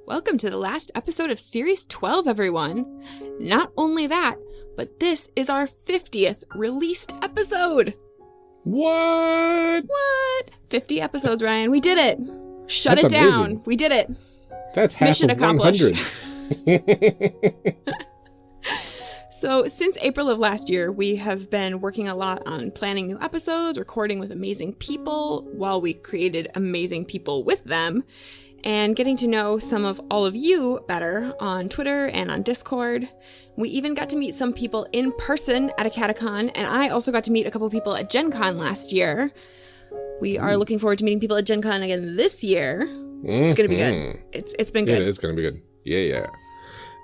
Welcome to the last episode of Series 12, everyone. Not only that, but this is our 50th released episode. What? 50 episodes, Ryan. We did it. Shut That's it down. amazing. We did it. That's half Mission of accomplished. 100. So since April of last year, we have been working a lot on planning new episodes, recording with amazing people while we created amazing people with them, and getting to know some of all of you better on Twitter and on Discord. We even got to meet some people in person at a catacon, and I also got to meet a couple people at GenCon last year. We are looking forward to meeting people at GenCon again this year. It's going to be good. It's been good. It is going to be good. Yeah.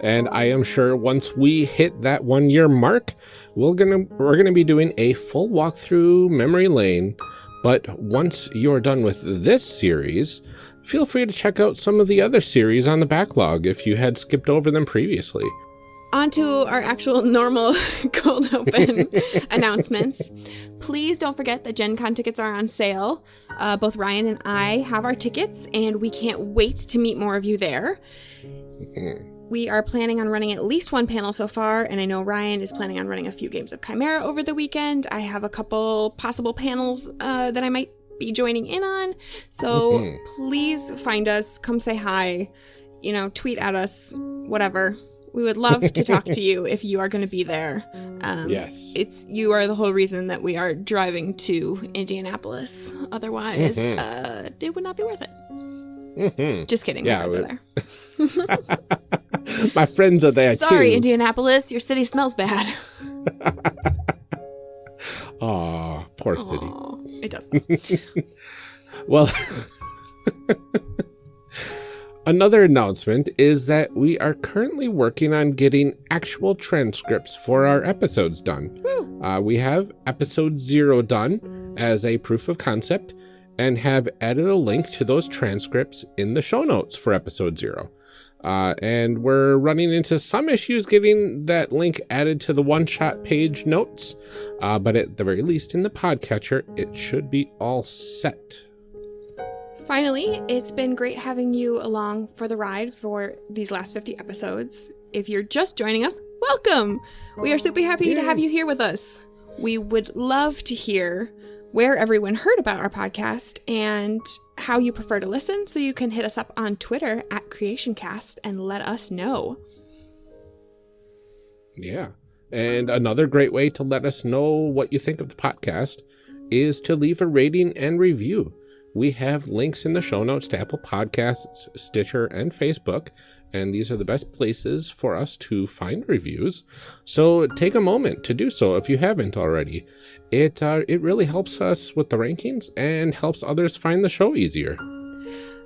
And I am sure once we hit that 1 year mark, we're gonna be doing a full walkthrough memory lane. But once you're done with this series, feel free to check out some of the other series on the backlog if you had skipped over them previously. On to our actual normal cold open announcements. Please don't forget that Gen Con tickets are on sale. Both Ryan and I have our tickets, and we can't wait to meet more of you there. We are planning on running at least one panel so far, and I know Ryan is planning on running a few games of Chimera over the weekend. I have a couple possible panels that I might be joining in on. So please find us, come say hi, tweet at us, whatever. We would love to talk to you if you are going to be there. Yes. You are the whole reason that we are driving to Indianapolis. Otherwise, it would not be worth it. Just kidding. Yeah, my friends are there. My friends are there too. Sorry, Indianapolis, your city smells bad. Aw, poor city. It does. Well, another announcement is that we are currently working on getting actual transcripts for our episodes done. We have episode 0 done as a proof of concept and have added a link to those transcripts in the show notes for episode 0. And we're running into some issues getting that link added to the one-shot page notes. But at the very least, in the podcatcher, it should be all set. Finally, it's been great having you along for the ride for these last 50 episodes. If you're just joining us, welcome! We are super happy to have you here with us. We would love to hear where everyone heard about our podcast and how you prefer to listen, so you can hit us up on Twitter at CreationCast and let us know. Yeah. And another great way to let us know what you think of the podcast is to leave a rating and review. We have links in the show notes to Apple Podcasts, Stitcher, and Facebook, and these are the best places for us to find reviews. So take a moment to do so if you haven't already. It really helps us with the rankings and helps others find the show easier.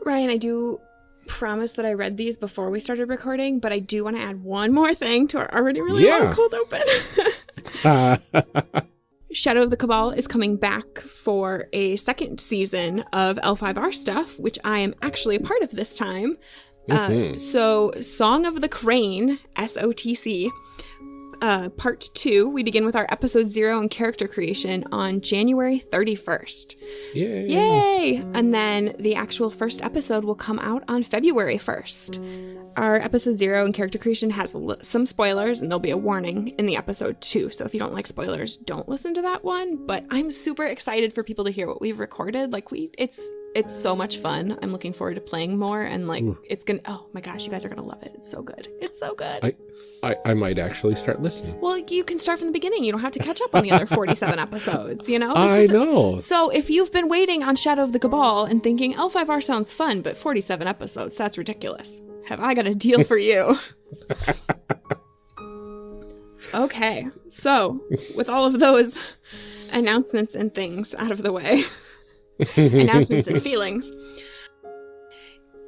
Ryan, I do promise that I read these before we started recording, but I do want to add one more thing to our already really long cold open. Shadow of the Cabal is coming back for a second season of L5R stuff, which I am actually a part of this time. So Song of the Crane, SOTC, part 2, we begin with our episode 0 and character creation on January 31st. Yay! And then the actual first episode will come out on February 1st. Our episode 0 and character creation has some spoilers, and there'll be a warning in the episode too. So if you don't like spoilers, don't listen to that one. But I'm super excited for people to hear what we've recorded. It's so much fun. I'm looking forward to playing more, and it's gonna. Oh my gosh, you guys are gonna love it. It's so good. It's so good. I might actually start listening. Well, you can start from the beginning. You don't have to catch up on the other 47 episodes. I know. So if you've been waiting on Shadow of the Cabal and thinking L5R sounds fun, but 47 episodes, that's ridiculous. Have I got a deal for you? Okay, so with all of those announcements and things out of the way, announcements and feelings,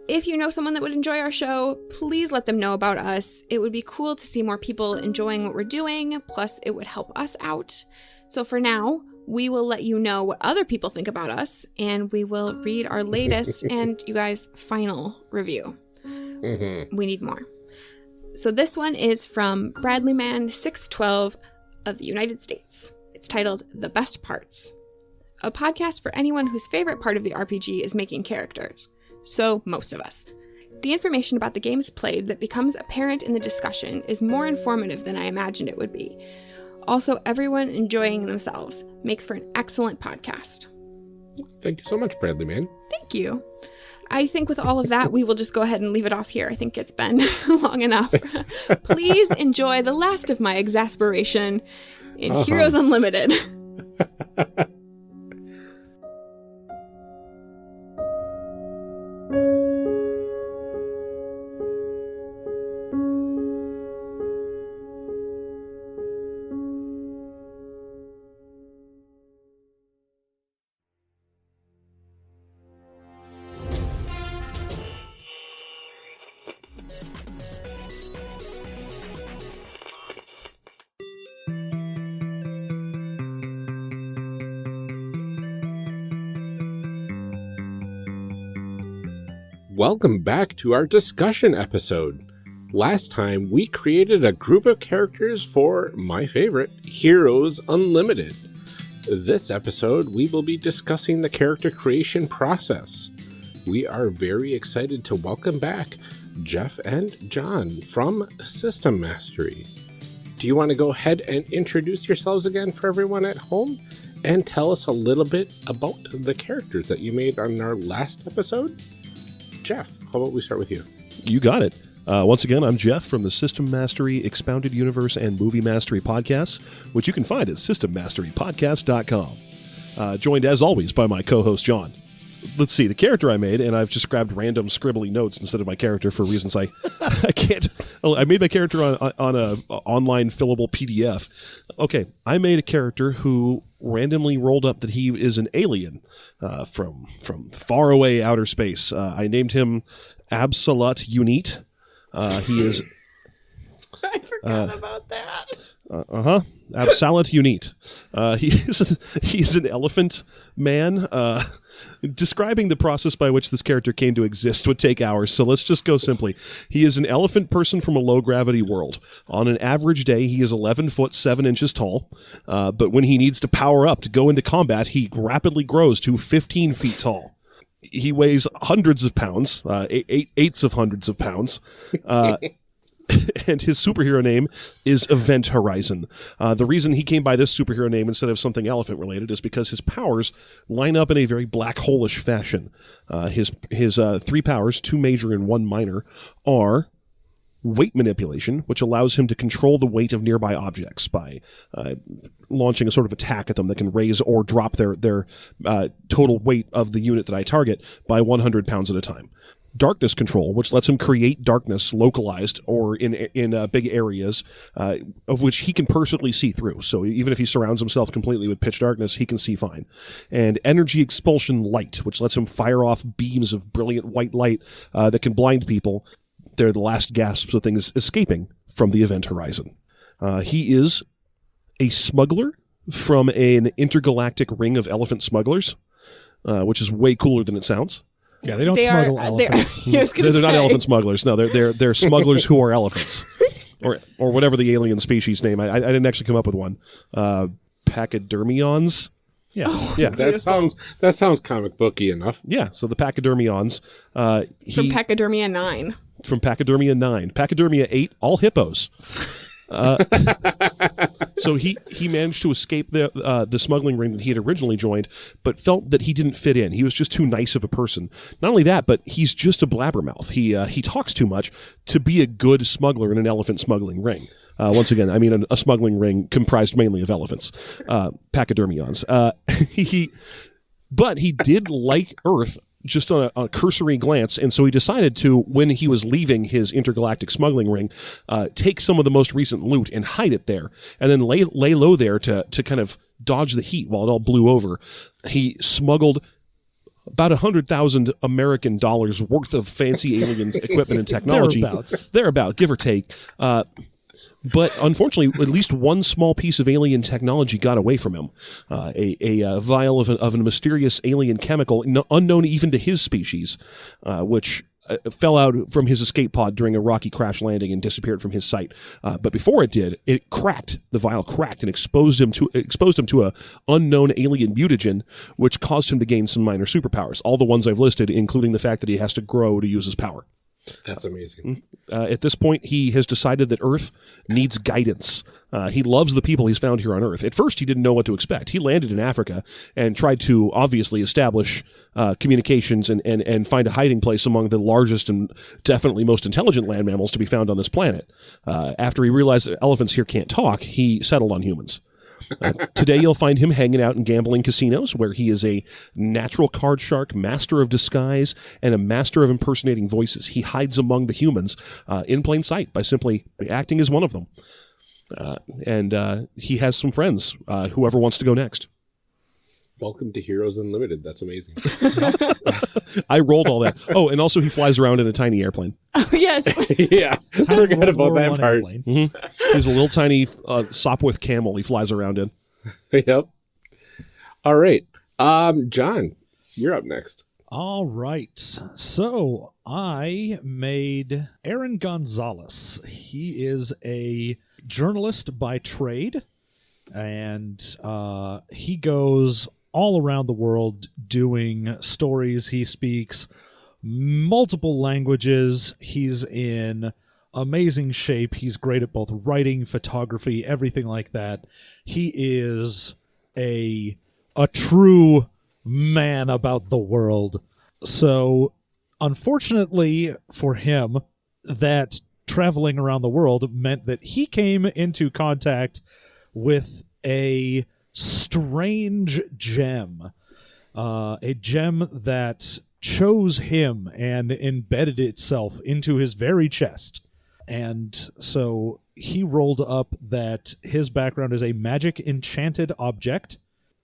if you know someone that would enjoy our show, please let them know about us. It would be cool to see more people enjoying what we're doing, plus it would help us out. So for now, we will let you know what other people think about us, and we will read our latest and, you guys, final review. We need more. So this one is from Bradleyman612 of the United States. It's titled The Best Parts. A podcast for anyone whose favorite part of the RPG is making characters. So most of us. The information about the games played that becomes apparent in the discussion is more informative than I imagined it would be. Also, everyone enjoying themselves makes for an excellent podcast. Thank you so much, Bradley Man. Thank you. I think with all of that, we will just go ahead and leave it off here. I think it's been long enough. Please enjoy the last of my exasperation in Heroes Unlimited. Welcome back to our discussion episode. Last time, we created a group of characters for my favorite, Heroes Unlimited. This episode, we will be discussing the character creation process. We are very excited to welcome back Jef and Jon from System Mastery. Do you want to go ahead and introduce yourselves again for everyone at home and tell us a little bit about the characters that you made on our last episode? Jef, how about we start with you? You got it. Once again, I'm Jef from the System Mastery Expounded Universe and Movie Mastery podcasts, which you can find at systemmasterypodcast.com. Joined, as always, by my co-host, Jon. Let's see, the character I made, and I've just grabbed random scribbly notes instead of my character for reasons I can't. I made my character on a online fillable PDF. Okay, I made a character who randomly rolled up that he is an alien from faraway outer space. I named him Absolut Unit. He is. I forgot about that. Absolut Unit. He's an elephant man. Describing the process by which this character came to exist would take hours, so let's just go simply. He is an elephant person from a low-gravity world. On an average day, he is 11 foot 7 inches tall, but when he needs to power up to go into combat, he rapidly grows to 15 feet tall. He weighs hundreds of pounds, eighths of hundreds of pounds, and his superhero name is Event Horizon. The reason he came by this superhero name instead of something elephant-related is because his powers line up in a very black hole-ish fashion. His 3 powers, 2 major and 1 minor, are weight manipulation, which allows him to control the weight of nearby objects by launching a sort of attack at them that can raise or drop their total weight of the unit that I target by 100 pounds at a time. Darkness control, which lets him create darkness localized or in big areas of which he can perfectly see through. So even if he surrounds himself completely with pitch darkness, he can see fine. And energy expulsion light, which lets him fire off beams of brilliant white light that can blind people. They're the last gasps of things escaping from the event horizon. He is a smuggler from an intergalactic ring of elephant smugglers, which is way cooler than it sounds. Yeah, they don't smuggle elephants. They're not elephant smugglers. No, they're smugglers who are elephants, or whatever the alien species name. I didn't actually come up with one. Pachydermions. Yeah, yeah. That sounds comic booky enough. Yeah. So the Pachydermions. From Pachydermia 9. From Pachydermia 9. Pachydermia 8, all hippos. So he managed to escape the smuggling ring that he had originally joined, but felt that he didn't fit in. He was just too nice of a person. Not only that, but he's just a blabbermouth. He talks too much to be a good smuggler in an elephant smuggling ring. Once again, I mean a smuggling ring comprised mainly of elephants, pachydermions. But he did like Earth just on a cursory glance, and so he decided to, when he was leaving his intergalactic smuggling ring, take some of the most recent loot and hide it there, and then lay low there to kind of dodge the heat while it all blew over. He smuggled about 100,000 American dollars worth of fancy alien equipment and technology. Thereabout, give or take. But unfortunately, at least one small piece of alien technology got away from him. A vial of a mysterious alien chemical unknown even to his species, which fell out from his escape pod during a rocky crash landing and disappeared from his sight. But before it did, it cracked. The vial cracked and exposed him to a unknown alien mutagen, which caused him to gain some minor superpowers. All the ones I've listed, including the fact that he has to grow to use his power. That's amazing. At this point, he has decided that Earth needs guidance. He loves the people he's found here on Earth. At first, he didn't know what to expect. He landed in Africa and tried to obviously establish communications and find a hiding place among the largest and definitely most intelligent land mammals to be found on this planet. After he realized that elephants here can't talk, he settled on humans. Today, you'll find him hanging out in gambling casinos where he is a natural card shark, master of disguise, and a master of impersonating voices. He hides among the humans in plain sight by simply acting as one of them. And he has some friends, whoever wants to go next. Welcome to Heroes Unlimited. That's amazing. I rolled all that. Oh, and also he flies around in a tiny airplane. Oh, yes. Yeah. Forget about that part. Mm-hmm. He's a little tiny Sopwith camel he flies around in. Yep. All right. John, you're up next. All right. So I made Aaron Gonzalez. He is a journalist by trade, and he goes all around the world doing stories. He speaks multiple languages. He's in amazing shape. He's great at both writing, photography, everything like that. He is a true man about the world. So, unfortunately for him, that traveling around the world meant that he came into contact with a strange gem. A gem that chose him and embedded itself into his very chest. And so he rolled up that his background is a magic enchanted object,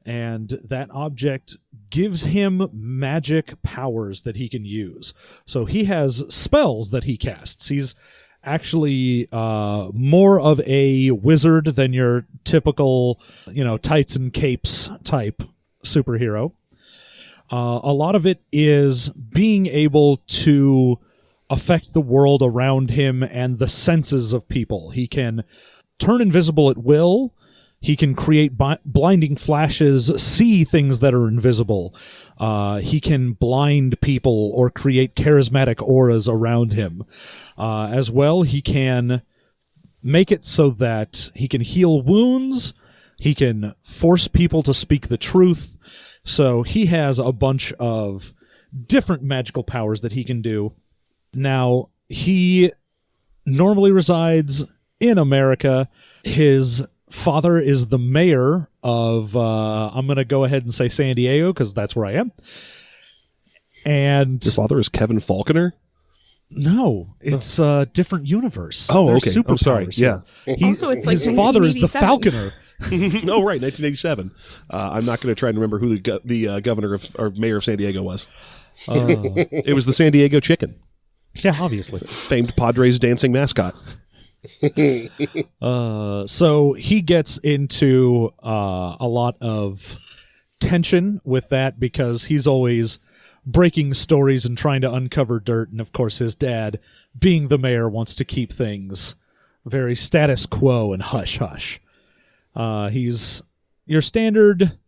and that object gives him magic powers that he can use. So he has spells that he casts. He's actually more of a wizard than your typical, tights and capes type superhero. A lot of it is being able to affect the world around him and the senses of people. He can turn invisible at will. He can create blinding flashes, see things that are invisible. He can blind people or create charismatic auras around him. As well, he can make it so that he can heal wounds. He can force people to speak the truth. So he has a bunch of different magical powers that he can do. Now, he normally resides in America. His father is the mayor of, I'm going to go ahead and say San Diego because that's where I am. And your father is Kevin Faulconer? No, it's a different universe. Oh, okay. I'm sorry. Yeah. Also, it's like his father is the Falconer. Oh, right, 1987. I'm not going to try and remember who the governor or mayor of San Diego was. It was the San Diego Chicken. Yeah, obviously. Famed Padres dancing mascot. So he gets into a lot of tension with that because he's always breaking stories and trying to uncover dirt. And, of course, his dad, being the mayor, wants to keep things very status quo and hush-hush. He's your standard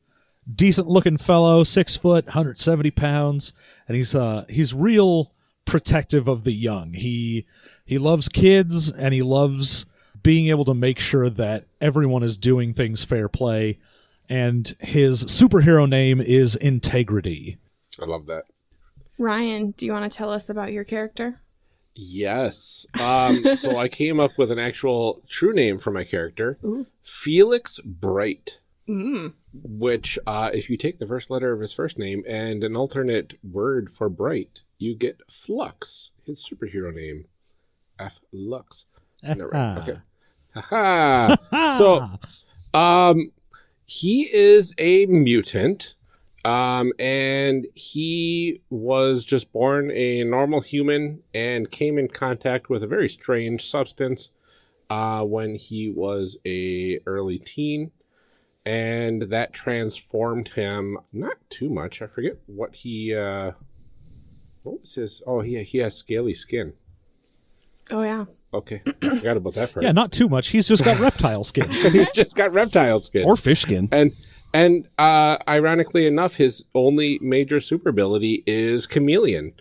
decent-looking fellow, 6 foot, 170 pounds, and he's real protective of the young. He loves kids, and he loves being able to make sure that everyone is doing things fair play, and his superhero name is Integrity. I love that. Ryan, do you want to tell us about your character? Yes. So I came up with an actual true name for my character, Felix Bright, which if you take the first letter of his first name and an alternate word for bright, you get Flux, his superhero name. F. Lux. No, right. Okay. Ha-ha. So he is a mutant. And he was just born a normal human and came in contact with a very strange substance when he was a early teen, and that transformed him not too much. I forget what he what was his he has scaly skin. Oh yeah. Okay. I forgot about that part. Yeah, not too much. He's just got reptile skin. He's just got reptile skin. Or fish skin. And ironically enough, his only major super ability is chameleon.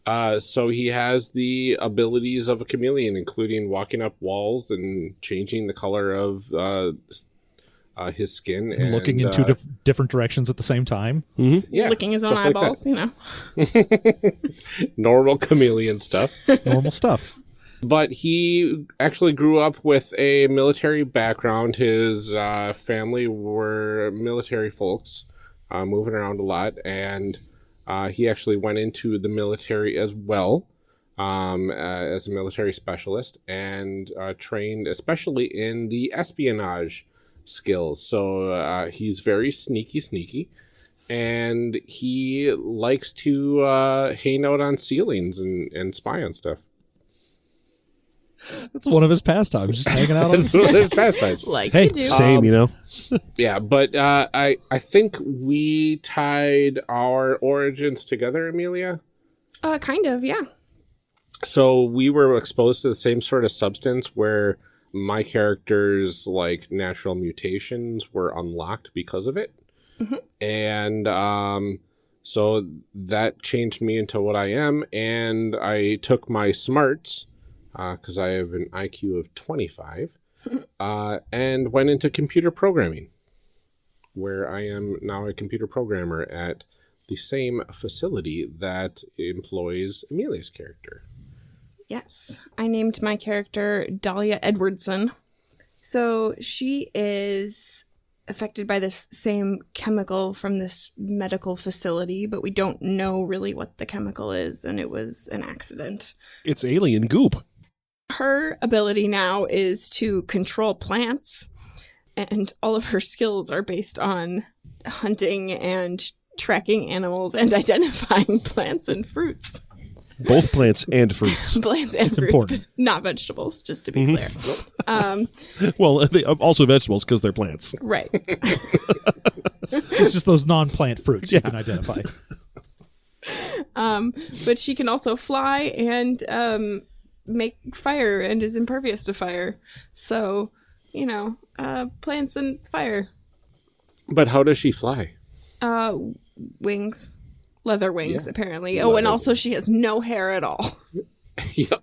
So he has the abilities of a chameleon, including walking up walls and changing the color of his skin. And looking in two different directions at the same time. Mm-hmm. Yeah, licking his own eyeballs, Normal chameleon stuff. Normal stuff. But he actually grew up with a military background. His family were military folks, moving around a lot, and he actually went into the military as well as a military specialist and trained especially in the espionage skills. So he's very sneaky, and he likes to hang out on ceilings and spy on stuff. That's one of his pastimes, just hanging out on That's one of his pastimes. Like Hey, you do. same, Yeah, but I think we tied our origins together, Amelia. Kind of, yeah. So we were exposed to the same sort of substance where my character's like natural mutations were unlocked because of it. Mm-hmm. And so that changed me into what I am, and I took my smarts because I have an IQ of 25, and went into computer programming, where I am now a computer programmer at the same facility that employs Amelia's character. Yes. I named my character Dahlia Edwardson. So she is affected by this same chemical from this medical facility, but we don't know really what the chemical is, and it was an accident. It's alien goop. Her ability now is to control plants, and all of her skills are based on hunting and tracking animals and identifying plants and fruits. Both plants and fruits. Plants and It's fruits, important. but not vegetables, just to be clear. Well, they also vegetables because they're plants. Right. It's just those non-plant fruits you can identify. But she can also fly and make fire and is impervious to fire. So, plants and fire. But how does she fly? Wings. Leather wings, Yeah. apparently. Oh, and also she has no hair at all. Yep.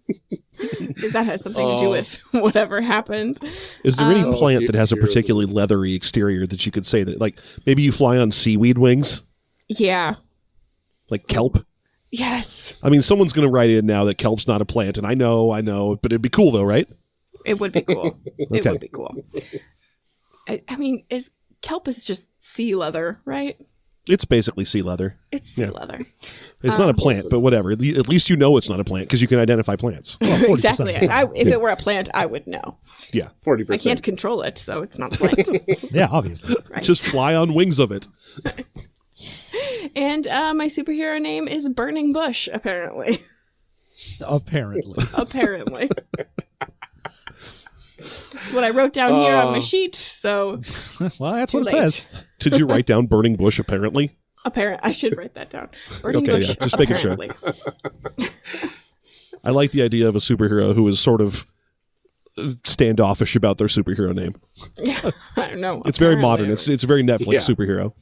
Because that has something to do with whatever happened. Is there any plant that has a particularly leathery exterior that you could say that, like, maybe you fly on seaweed wings? Yeah. Like kelp? Yes. I mean, someone's going to write in now that kelp's not a plant, and I know, but it'd be cool though, right? It would be cool. It Okay. would be cool. I mean, kelp is just sea leather, right? It's basically sea leather. It's sea leather. It's not a plant, but whatever. At least you know it's not a plant because you can identify plants. Exactly. If it were a plant, I would know. Yeah. 40%. I can't control it, so it's not a plant. Yeah, obviously. Right. Just fly on wings of it. And my superhero name is Burning Bush, apparently. Apparently. Apparently. That's what I wrote down here on my sheet, so Well, that's too what it late. says. Did you write down burning bush, apparently? I should write that down. Burning Okay, Bush, yeah, just making sure. apparently. I like the idea of a superhero who is sort of standoffish about their superhero name. Yeah, I don't know. It's very apparently. modern. It's a very Netflix Yeah. superhero.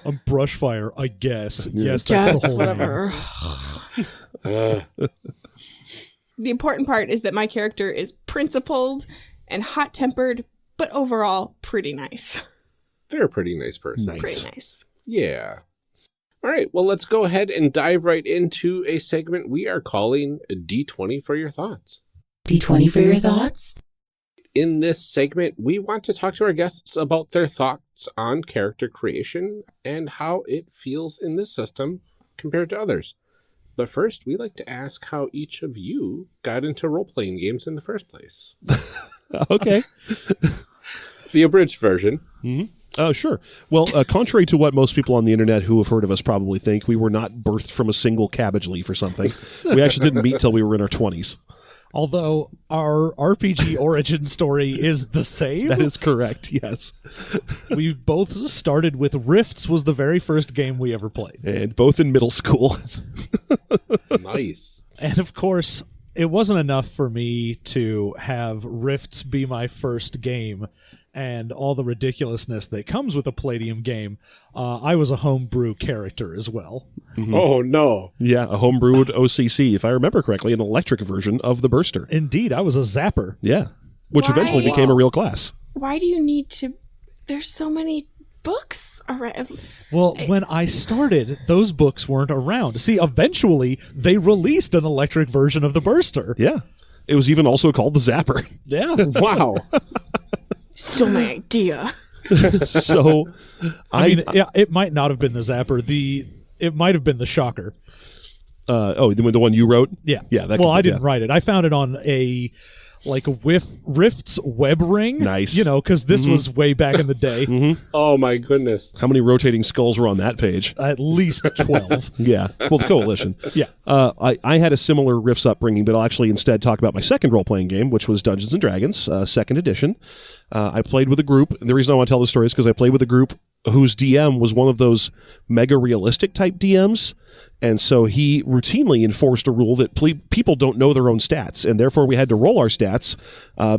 A brush fire, I guess. Yes, that's Yes, the whole whatever. Uh, The important part is that my character is principled and hot-tempered, but overall pretty nice. they're a pretty nice person. Nice. Pretty nice. Yeah. All right. Well, let's go ahead and dive right into a segment we are calling D20 for your thoughts. D20 for your thoughts? In this segment, we want to talk to our guests about their thoughts on character creation and how it feels in this system compared to others. But first, we like to ask how each of you got into role-playing games in the first place. Okay. The abridged version. Sure. Well, contrary to what most people on the internet who have heard of us probably think, we were not birthed from a single cabbage leaf or something. We actually didn't meet till we were in our 20s. Although our RPG origin story is the same. That is correct, yes. We both started with Rifts was the very first game we ever played. And both in middle school. Nice. And of course, it wasn't enough for me to have Rifts be my first game and all the ridiculousness that comes with a Palladium game, I was a homebrew character as well. Mm-hmm. Oh, no. Yeah, a homebrewed OCC, if I remember correctly, an electric version of the Burster. Indeed, I was a zapper. Yeah, which eventually became a real class. Why do you need to... There's so many books around. Well, when I started, those books weren't around. See, eventually, they released an electric version of the Burster. Yeah. It was even also called the Zapper. Yeah. Wow. Stole my idea. So, I mean, it might not have been the Zapper. It might have been the Shocker. The one you wrote? Yeah. Yeah. I didn't write it. I found it on a Rift's web ring. Nice. You know, because this was way back in the day. Mm-hmm. Oh, my goodness. How many rotating skulls were on that page? At least 12. Yeah. Well, the Coalition. Yeah. I had a similar Rifts upbringing, but I'll actually instead talk about my second role-playing game, which was Dungeons & Dragons, 2nd edition. I played with a group. The reason I want to tell this story is because I played with a group whose DM was one of those mega realistic type DMs. And so he routinely enforced a rule that people don't know their own stats. And therefore we had to roll our stats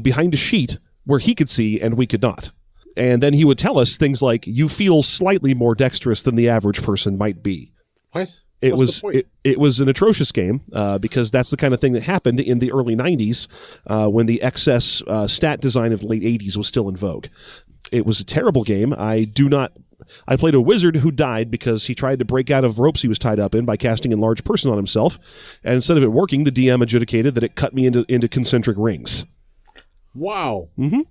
behind a sheet where he could see and we could not. And then he would tell us things like, you feel slightly more dexterous than the average person might be. What? It was an atrocious game because that's the kind of thing that happened in the early 90s when the excess stat design of the late 80s was still in vogue. It was a terrible game. I played a wizard who died because he tried to break out of ropes he was tied up in by casting Enlarged Person on himself. And instead of it working, the DM adjudicated that it cut me into concentric rings. Wow. Mm-hmm.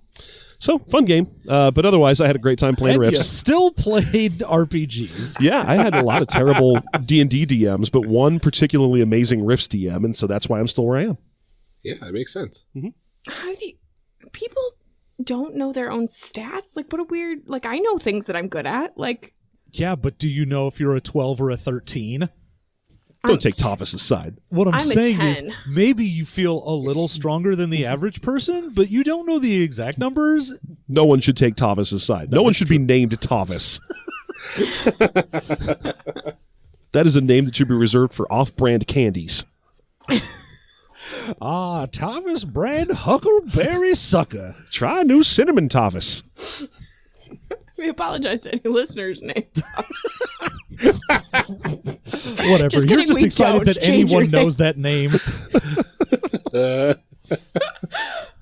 So, fun game. But otherwise, I had a great time playing And Rifts. you still played RPGs. Yeah, I had a lot of terrible D&D DMs, but one particularly amazing Rifts DM, and so that's why I'm still where I am. Yeah, that makes sense. Mm-hmm. How do you... People don't know their own stats? Like, what a weird... Like, I know things that I'm good at. Like... Yeah, but do you know if you're a 12 or a 13? Don't take Tavis's side. What I'm a saying 10. is maybe you feel a little stronger than the average person, but you don't know the exact numbers. No one should take Tavis's side. No one should be named Tavis. That is a name that should be reserved for off-brand candies. Tavis brand Huckleberry Sucker. Try new cinnamon Tavis. We apologize to any listeners' names. Whatever. Just You're kidding, just we excited don't that change your anyone knows that name.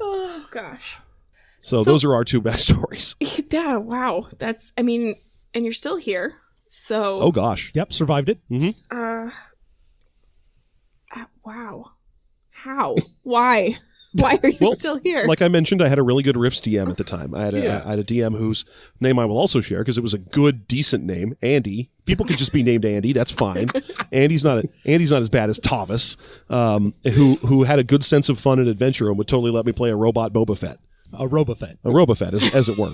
Oh, gosh. So those are our two backstories. Yeah, wow. That's... I mean, and you're still here, so... Oh, gosh. Yep, survived it. Mm-hmm. Wow. How? Why? Why are you still here? Like I mentioned, I had a really good Rifts DM at the time. I had a DM whose name I will also share because it was a good, decent name, Andy. People could just be named Andy. That's fine. Andy's not as bad as Tavis, who had a good sense of fun and adventure and would totally let me play a robot Boba Fett. A Robofet. A Robofet, as it were.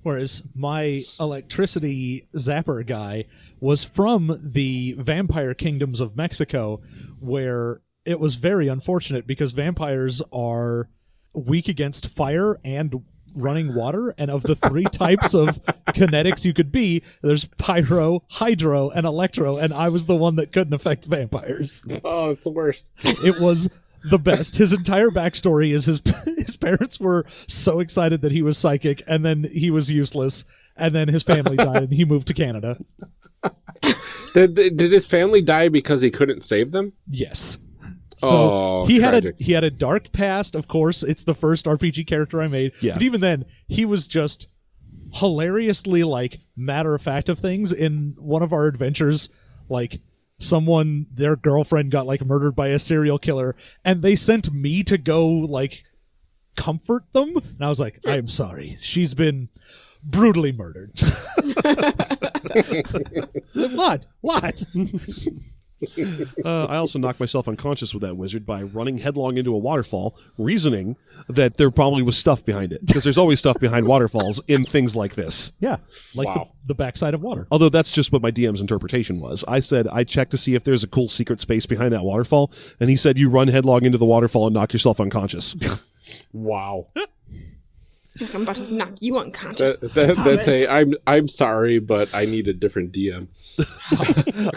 Whereas my electricity zapper guy was from the vampire kingdoms of Mexico, where it was very unfortunate because vampires are weak against fire and running water, and of the three types of kinetics you could be, there's pyro, hydro, and electro, and I was the one that couldn't affect vampires. Oh, it's the worst. It was the best. His entire backstory is his parents were so excited that he was psychic, and then he was useless, and then his family died, and he moved to Canada. Did his family die because he couldn't save them? Yes. So he had a dark past, of course. It's the first RPG character I made. Yeah. But even then, he was just hilariously matter of fact of things. In one of our adventures, their girlfriend got murdered by a serial killer, and they sent me to go comfort them. And I was like, I am sorry. She's been brutally murdered. What? I also knocked myself unconscious with that wizard by running headlong into a waterfall, reasoning that there probably was stuff behind it, because there's always stuff behind waterfalls in things like this. Yeah, Wow. the backside of water. Although that's just what my DM's interpretation was. I said, I checked to see if there's a cool secret space behind that waterfall, and he said, you run headlong into the waterfall and knock yourself unconscious. Wow. I'm about to knock you unconscious. That's I'm sorry, but I need a different DM.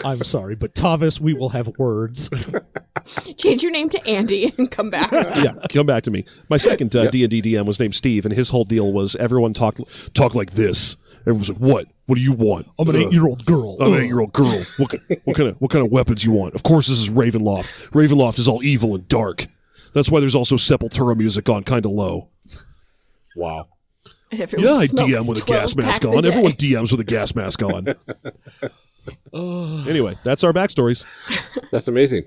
I'm sorry, but Tavis, we will have words. Change your name to Andy and come back. Yeah, come back to me. My second D&D DM was named Steve, and his whole deal was everyone talk like this. Everyone's like, "What? What do you want? I'm an 8-year-old girl. I'm an 8-year-old girl. What kind of weapons you want? Of course, this is Ravenloft. Ravenloft is all evil and dark. That's why there's also Sepultura music on kind of low." Wow. Yeah, I DM with a gas mask on. Everyone DMs with a gas mask on. Anyway, that's our backstories. That's amazing.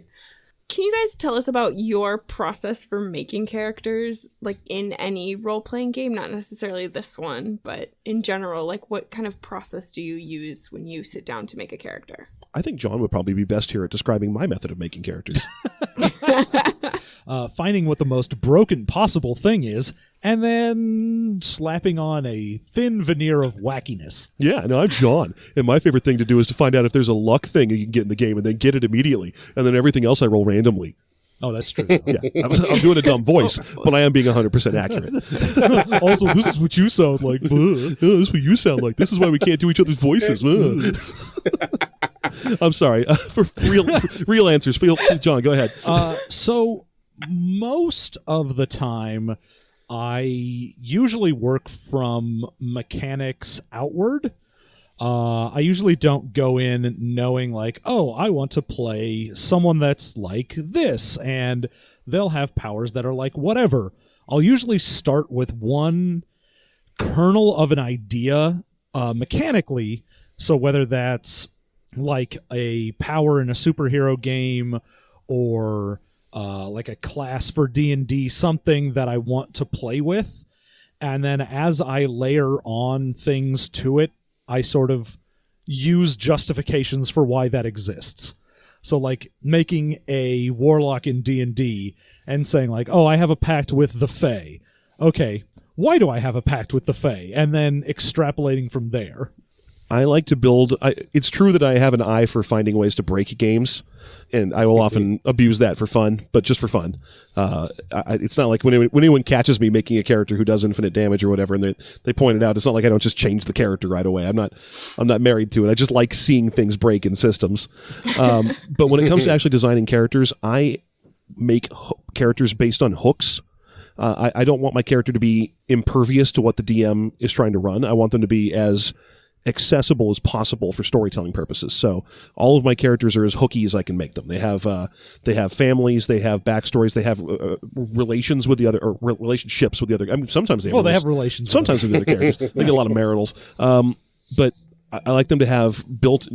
Can you guys tell us about your process for making characters, like in any role-playing game? Not necessarily this one, but in general, like what kind of process do you use when you sit down to make a character? I think John would probably be best here at describing my method of making characters. Finding what the most broken possible thing is, and then slapping on a thin veneer of wackiness. Yeah, no, I'm John, and my favorite thing to do is to find out if there's a luck thing you can get in the game, and then get it immediately, and then everything else I roll randomly. Oh, that's true. Yeah, I'm doing a dumb voice, but I am being 100% accurate. Also, this is what you sound like. This is what you sound like. This is why we can't do each other's voices. I'm sorry. For real answers, John, go ahead. So most of the time, I usually work from mechanics outward. I usually don't go in knowing like, oh, I want to play someone that's like this, and they'll have powers that are like whatever. I'll usually start with one kernel of an idea mechanically, so whether that's like a power in a superhero game or like a class for D&D, something that I want to play with, and then as I layer on things to it, I sort of use justifications for why that exists. So like making a warlock in D&D and saying like, oh, I have a pact with the Fae. Okay, why do I have a pact with the Fae? And then extrapolating from there. I like to build. It's true that I have an eye for finding ways to break games, and I will often abuse that for fun, but just for fun. It's not like when anyone catches me making a character who does infinite damage or whatever, and they point it out. It's not like I don't just change the character right away. I'm not married to it. I just like seeing things break in systems. But when it comes to actually designing characters, I make characters based on hooks. I don't want my character to be impervious to what the DM is trying to run. I want them to be as accessible as possible for storytelling purposes. So all of my characters are as hooky as I can make them. They have families, they have backstories, they have relations with the other, or relationships with the other. I mean, sometimes they have have relations. Sometimes with the other characters, they get a lot of maritals. But I like them to have built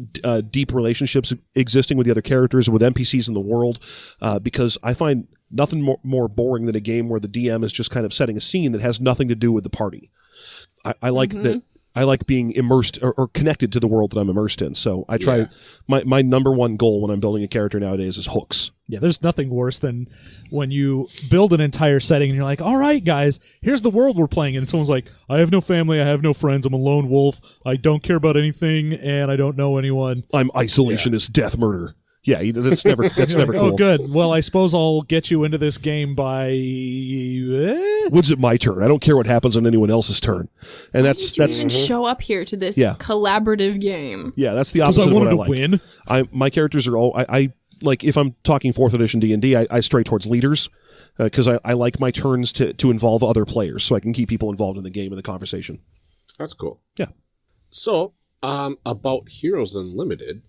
deep relationships existing with the other characters, with NPCs in the world, because I find nothing more boring than a game where the DM is just kind of setting a scene that has nothing to do with the party. I like that. I like being immersed or connected to the world that I'm immersed in. So I try, my number one goal when I'm building a character nowadays is hooks. Yeah, there's nothing worse than when you build an entire setting and you're like, all right, guys, here's the world we're playing in. And someone's like, I have no family, I have no friends, I'm a lone wolf, I don't care about anything, and I don't know anyone. I'm isolationist death murder. Yeah, that's never cool. Oh, good. Well, I suppose I'll get you into this game by... When's it my turn? I don't care what happens on anyone else's turn. And that's show up here to this collaborative game. Yeah, that's the opposite of what I like. Because I wanted to win. My characters are all... I like, if I'm talking 4th edition D&D, I stray towards leaders, because I like my turns to involve other players, so I can keep people involved in the game and the conversation. That's cool. Yeah. So, about Heroes Unlimited,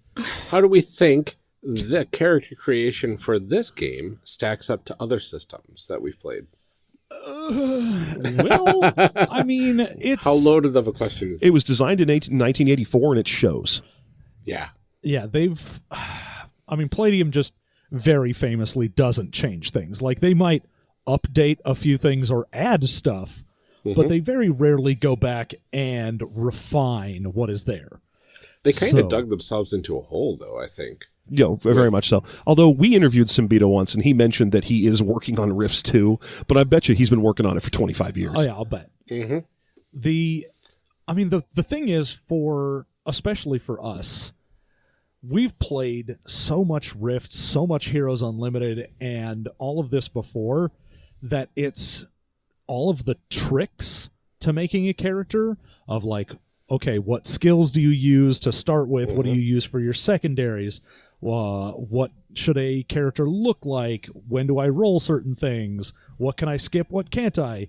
how do we think the character creation for this game stacks up to other systems that we've played? Well, I mean, it's... How loaded of a question is it? It was designed in 1984, and it shows. Yeah. Yeah, they've... I mean, Palladium just very famously doesn't change things. Like, they might update a few things or add stuff, but they very rarely go back and refine what is there. They kind of dug themselves into a hole, though, I think. Yeah, very much so. Although we interviewed Simbito once, and he mentioned that he is working on Rifts 2, but I bet you he's been working on it for 25 years. Oh, yeah, I'll bet. The thing is, especially for us, we've played so much Rifts, so much Heroes Unlimited, and all of this before, that it's all of the tricks to making a character of like, okay, what skills do you use to start with? What do you use for your secondaries? What should a character look like? When do I roll certain things? What can I skip? What can't I?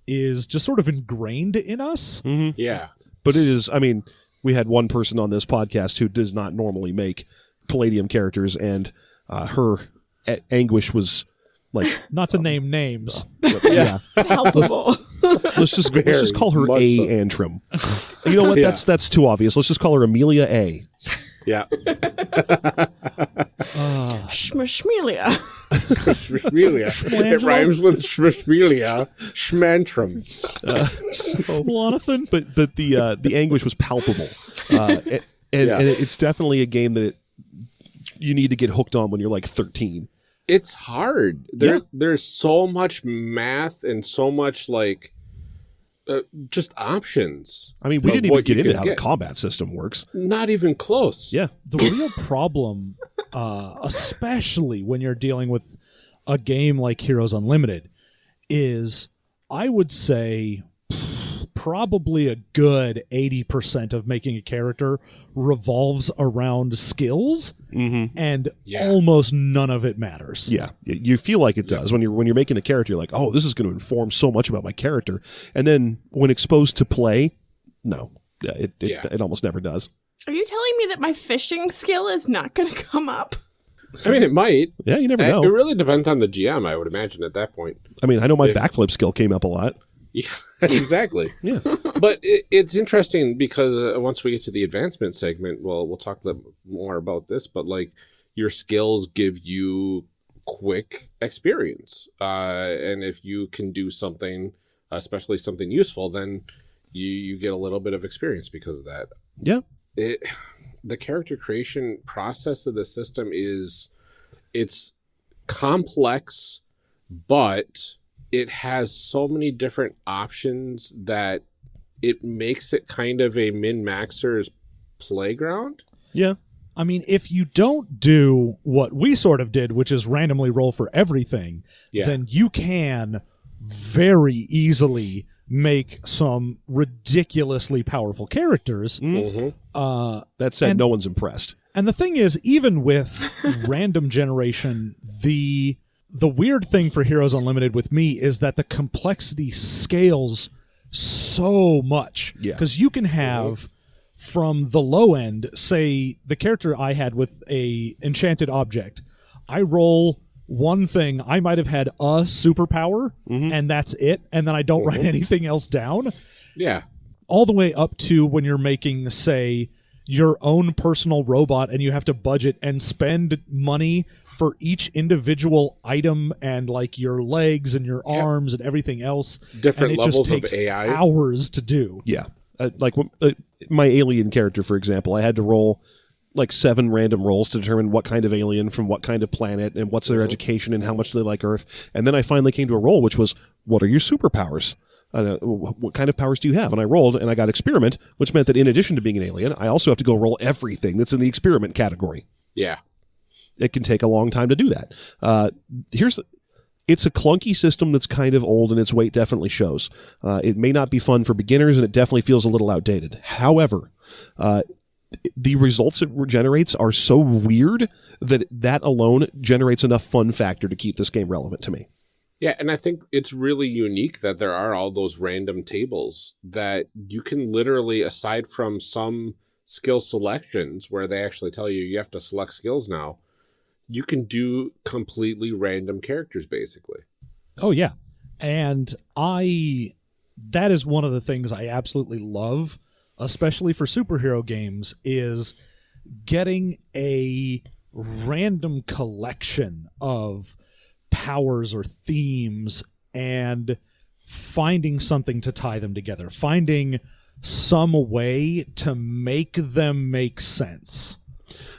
Is just sort of ingrained in us. Mm-hmm. Yeah. But it is, I mean, we had one person on this podcast who does not normally make Palladium characters, and her anguish was like... Not to name names. Yeah. Palpable. Let's just call her A. so. Antrim. You know what? Yeah. That's too obvious. Let's just call her Amelia A. Yeah. Schmelia. Schmelia. It rhymes with Schmelia. Schmantrum. Jonathan? But the anguish was palpable, and it's definitely a game that you need to get hooked on when you're like 13. It's hard. There's so much math and so much like just options. I mean, we didn't even get into how the combat system works. Not even close. Yeah. The real problem, especially when you're dealing with a game like Heroes Unlimited, is I would say probably a good 80% of making a character revolves around skills, and almost none of it matters. Yeah, you feel like it does when you're making the character. You're like, oh, this is going to inform so much about my character, and then when exposed to play, no, it almost never does. Are you telling me that my fishing skill is not going to come up? I mean, it might. Yeah, you never know. It really depends on the GM, I would imagine, at that point. I mean, I know my backflip skill came up a lot. Yeah, exactly. Yeah. But it's interesting because once we get to the advancement segment, we'll talk a little more about this, but like your skills give you quick experience. And if you can do something, especially something useful, then you get a little bit of experience because of that. Yeah. The character creation process of the system it's complex, but it has so many different options that it makes it kind of a min-maxer's playground. Yeah. I mean, if you don't do what we sort of did, which is randomly roll for everything, then you can very easily make some ridiculously powerful characters. That said, no one's impressed. And the thing is, even with random generation, the weird thing for Heroes Unlimited with me is that the complexity scales so much. Yeah. Because you can have, from the low end, say, the character I had with a enchanted object, I roll one thing, I might have had a superpower, and that's it, and then I don't write anything else down. Yeah. All the way up to when you're making, say, your own personal robot, and you have to budget and spend money for each individual item and like your legs and your arms and everything else. Different and it levels just takes of AI. hours to do. Yeah. Like my alien character, for example, I had to roll like 7 random rolls to determine what kind of alien from what kind of planet and what's their education and how much they like Earth. And then I finally came to a roll, which was, what are your superpowers? What kind of powers do you have? And I rolled, and I got experiment, which meant that in addition to being an alien, I also have to go roll everything that's in the experiment category. Yeah. It can take a long time to do that. It's a clunky system that's kind of old, and its weight definitely shows. It may not be fun for beginners, and it definitely feels a little outdated. However, the results it generates are so weird that alone generates enough fun factor to keep this game relevant to me. Yeah, and I think it's really unique that there are all those random tables that you can literally, aside from some skill selections where they actually tell you have to select skills now, you can do completely random characters, basically. Oh, yeah. And that is one of the things I absolutely love, especially for superhero games, is getting a random collection of powers or themes and finding something to tie them together, finding some way to make them make sense.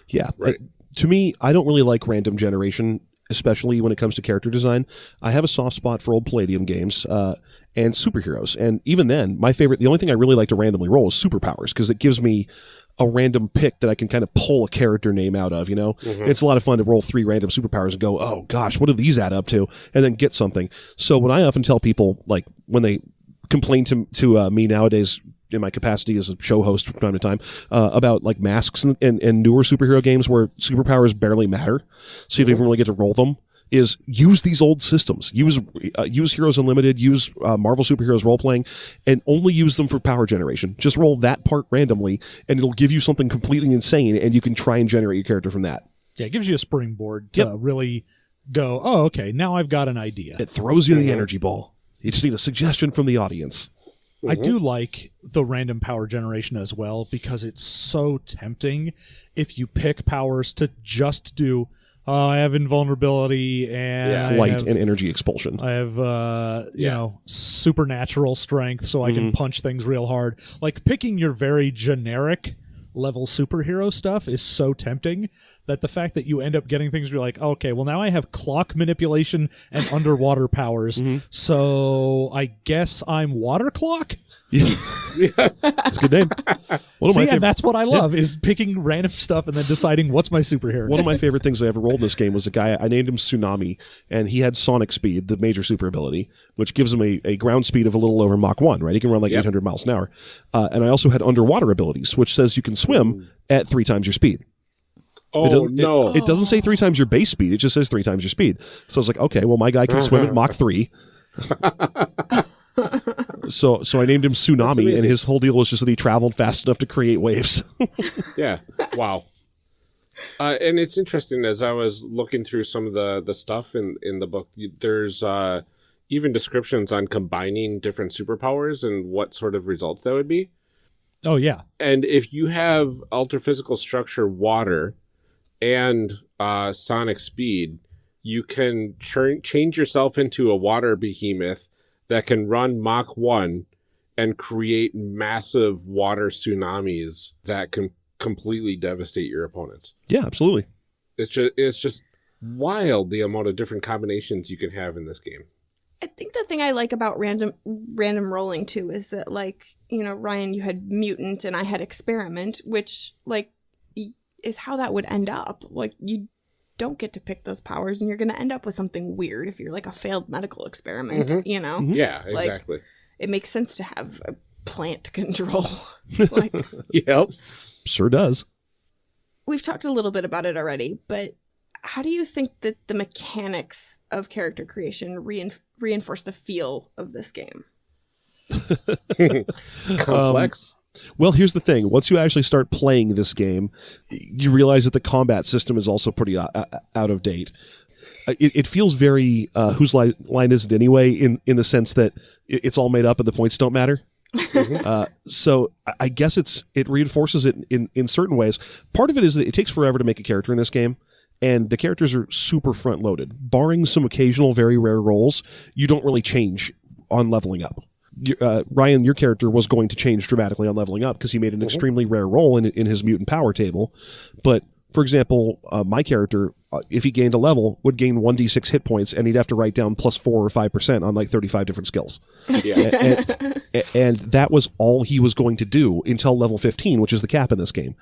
Yeah. Right. To me, I don't really like random generation, especially when it comes to character design. I have a soft spot for old Palladium games and superheroes. And even then, the only thing I really like to randomly roll is superpowers, because it gives me a random pick that I can kind of pull a character name out of, you know? It's a lot of fun to roll 3 random superpowers and go, oh gosh, what do these add up to? And then get something. So what I often tell people, like when they complain to me nowadays, in my capacity as a show host from time to time, about like masks and newer superhero games where superpowers barely matter, so you don't even really get to roll them. Is use these old systems. Use Heroes Unlimited, use Marvel Superheroes role-playing, and only use them for power generation. Just roll that part randomly, and it'll give you something completely insane, and you can try and generate your character from that. Yeah, it gives you a springboard to really go, oh, okay, now I've got an idea. It throws you the energy ball. You just need a suggestion from the audience. I do like the random power generation as well, because it's so tempting if you pick powers to just do... I have invulnerability and flight and energy expulsion. I have, you know, supernatural strength, so I can punch things real hard. Like, picking your very generic level superhero stuff is so tempting that the fact that you end up getting things where you're like, okay, well, now I have clock manipulation and underwater powers, so I guess I'm Water Clock? Yeah. That's a good name. That's what I love, is picking random stuff and then deciding what's my superhero. One of my favorite things I ever rolled in this game was a guy, I named him Tsunami, and he had sonic speed, the major super ability, which gives him a ground speed of a little over Mach 1, right? He can run like 800 miles an hour. And I also had underwater abilities, which says you can swim at 3 times your speed. It doesn't say 3 times your base speed, it just says 3 times your speed. So I was like, okay, well, my guy can swim at Mach 3. So I named him Tsunami, and his whole deal was just that he traveled fast enough to create waves. Yeah. Wow. And it's interesting, as I was looking through some of the stuff in the book, there's even descriptions on combining different superpowers and what sort of results that would be. Oh, yeah. And if you have ultra physical structure water and sonic speed, you can change yourself into a water behemoth that can run Mach 1 and create massive water tsunamis that can completely devastate your opponents. Yeah, absolutely. It's just wild the amount of different combinations you can have in this game. I think the thing I like about random rolling too is that, like, you know, Ryan, you had mutant and I had experiment, which like is how that would end up. Like, you don't get to pick those powers, and you're going to end up with something weird if you're like a failed medical experiment, you know? Yeah, exactly. Like, it makes sense to have a plant control. Like, Yep. Sure does. We've talked a little bit about it already, but how do you think that the mechanics of character creation reinforce the feel of this game? Complex. Well, here's the thing. Once you actually start playing this game, you realize that the combat system is also pretty out of date. It feels very whose line is it anyway, in the sense that it's all made up and the points don't matter. So I guess it reinforces it in certain ways. Part of it is that it takes forever to make a character in this game, and the characters are super front-loaded. Barring some occasional very rare rolls, you don't really change on leveling up. Ryan, your character was going to change dramatically on leveling up because he made an extremely rare roll in his mutant power table. But, for example, my character, if he gained a level, would gain 1d6 hit points, and he'd have to write down plus 4 or 5% on like 35 different skills. Yeah. and that was all he was going to do until level 15, which is the cap in this game.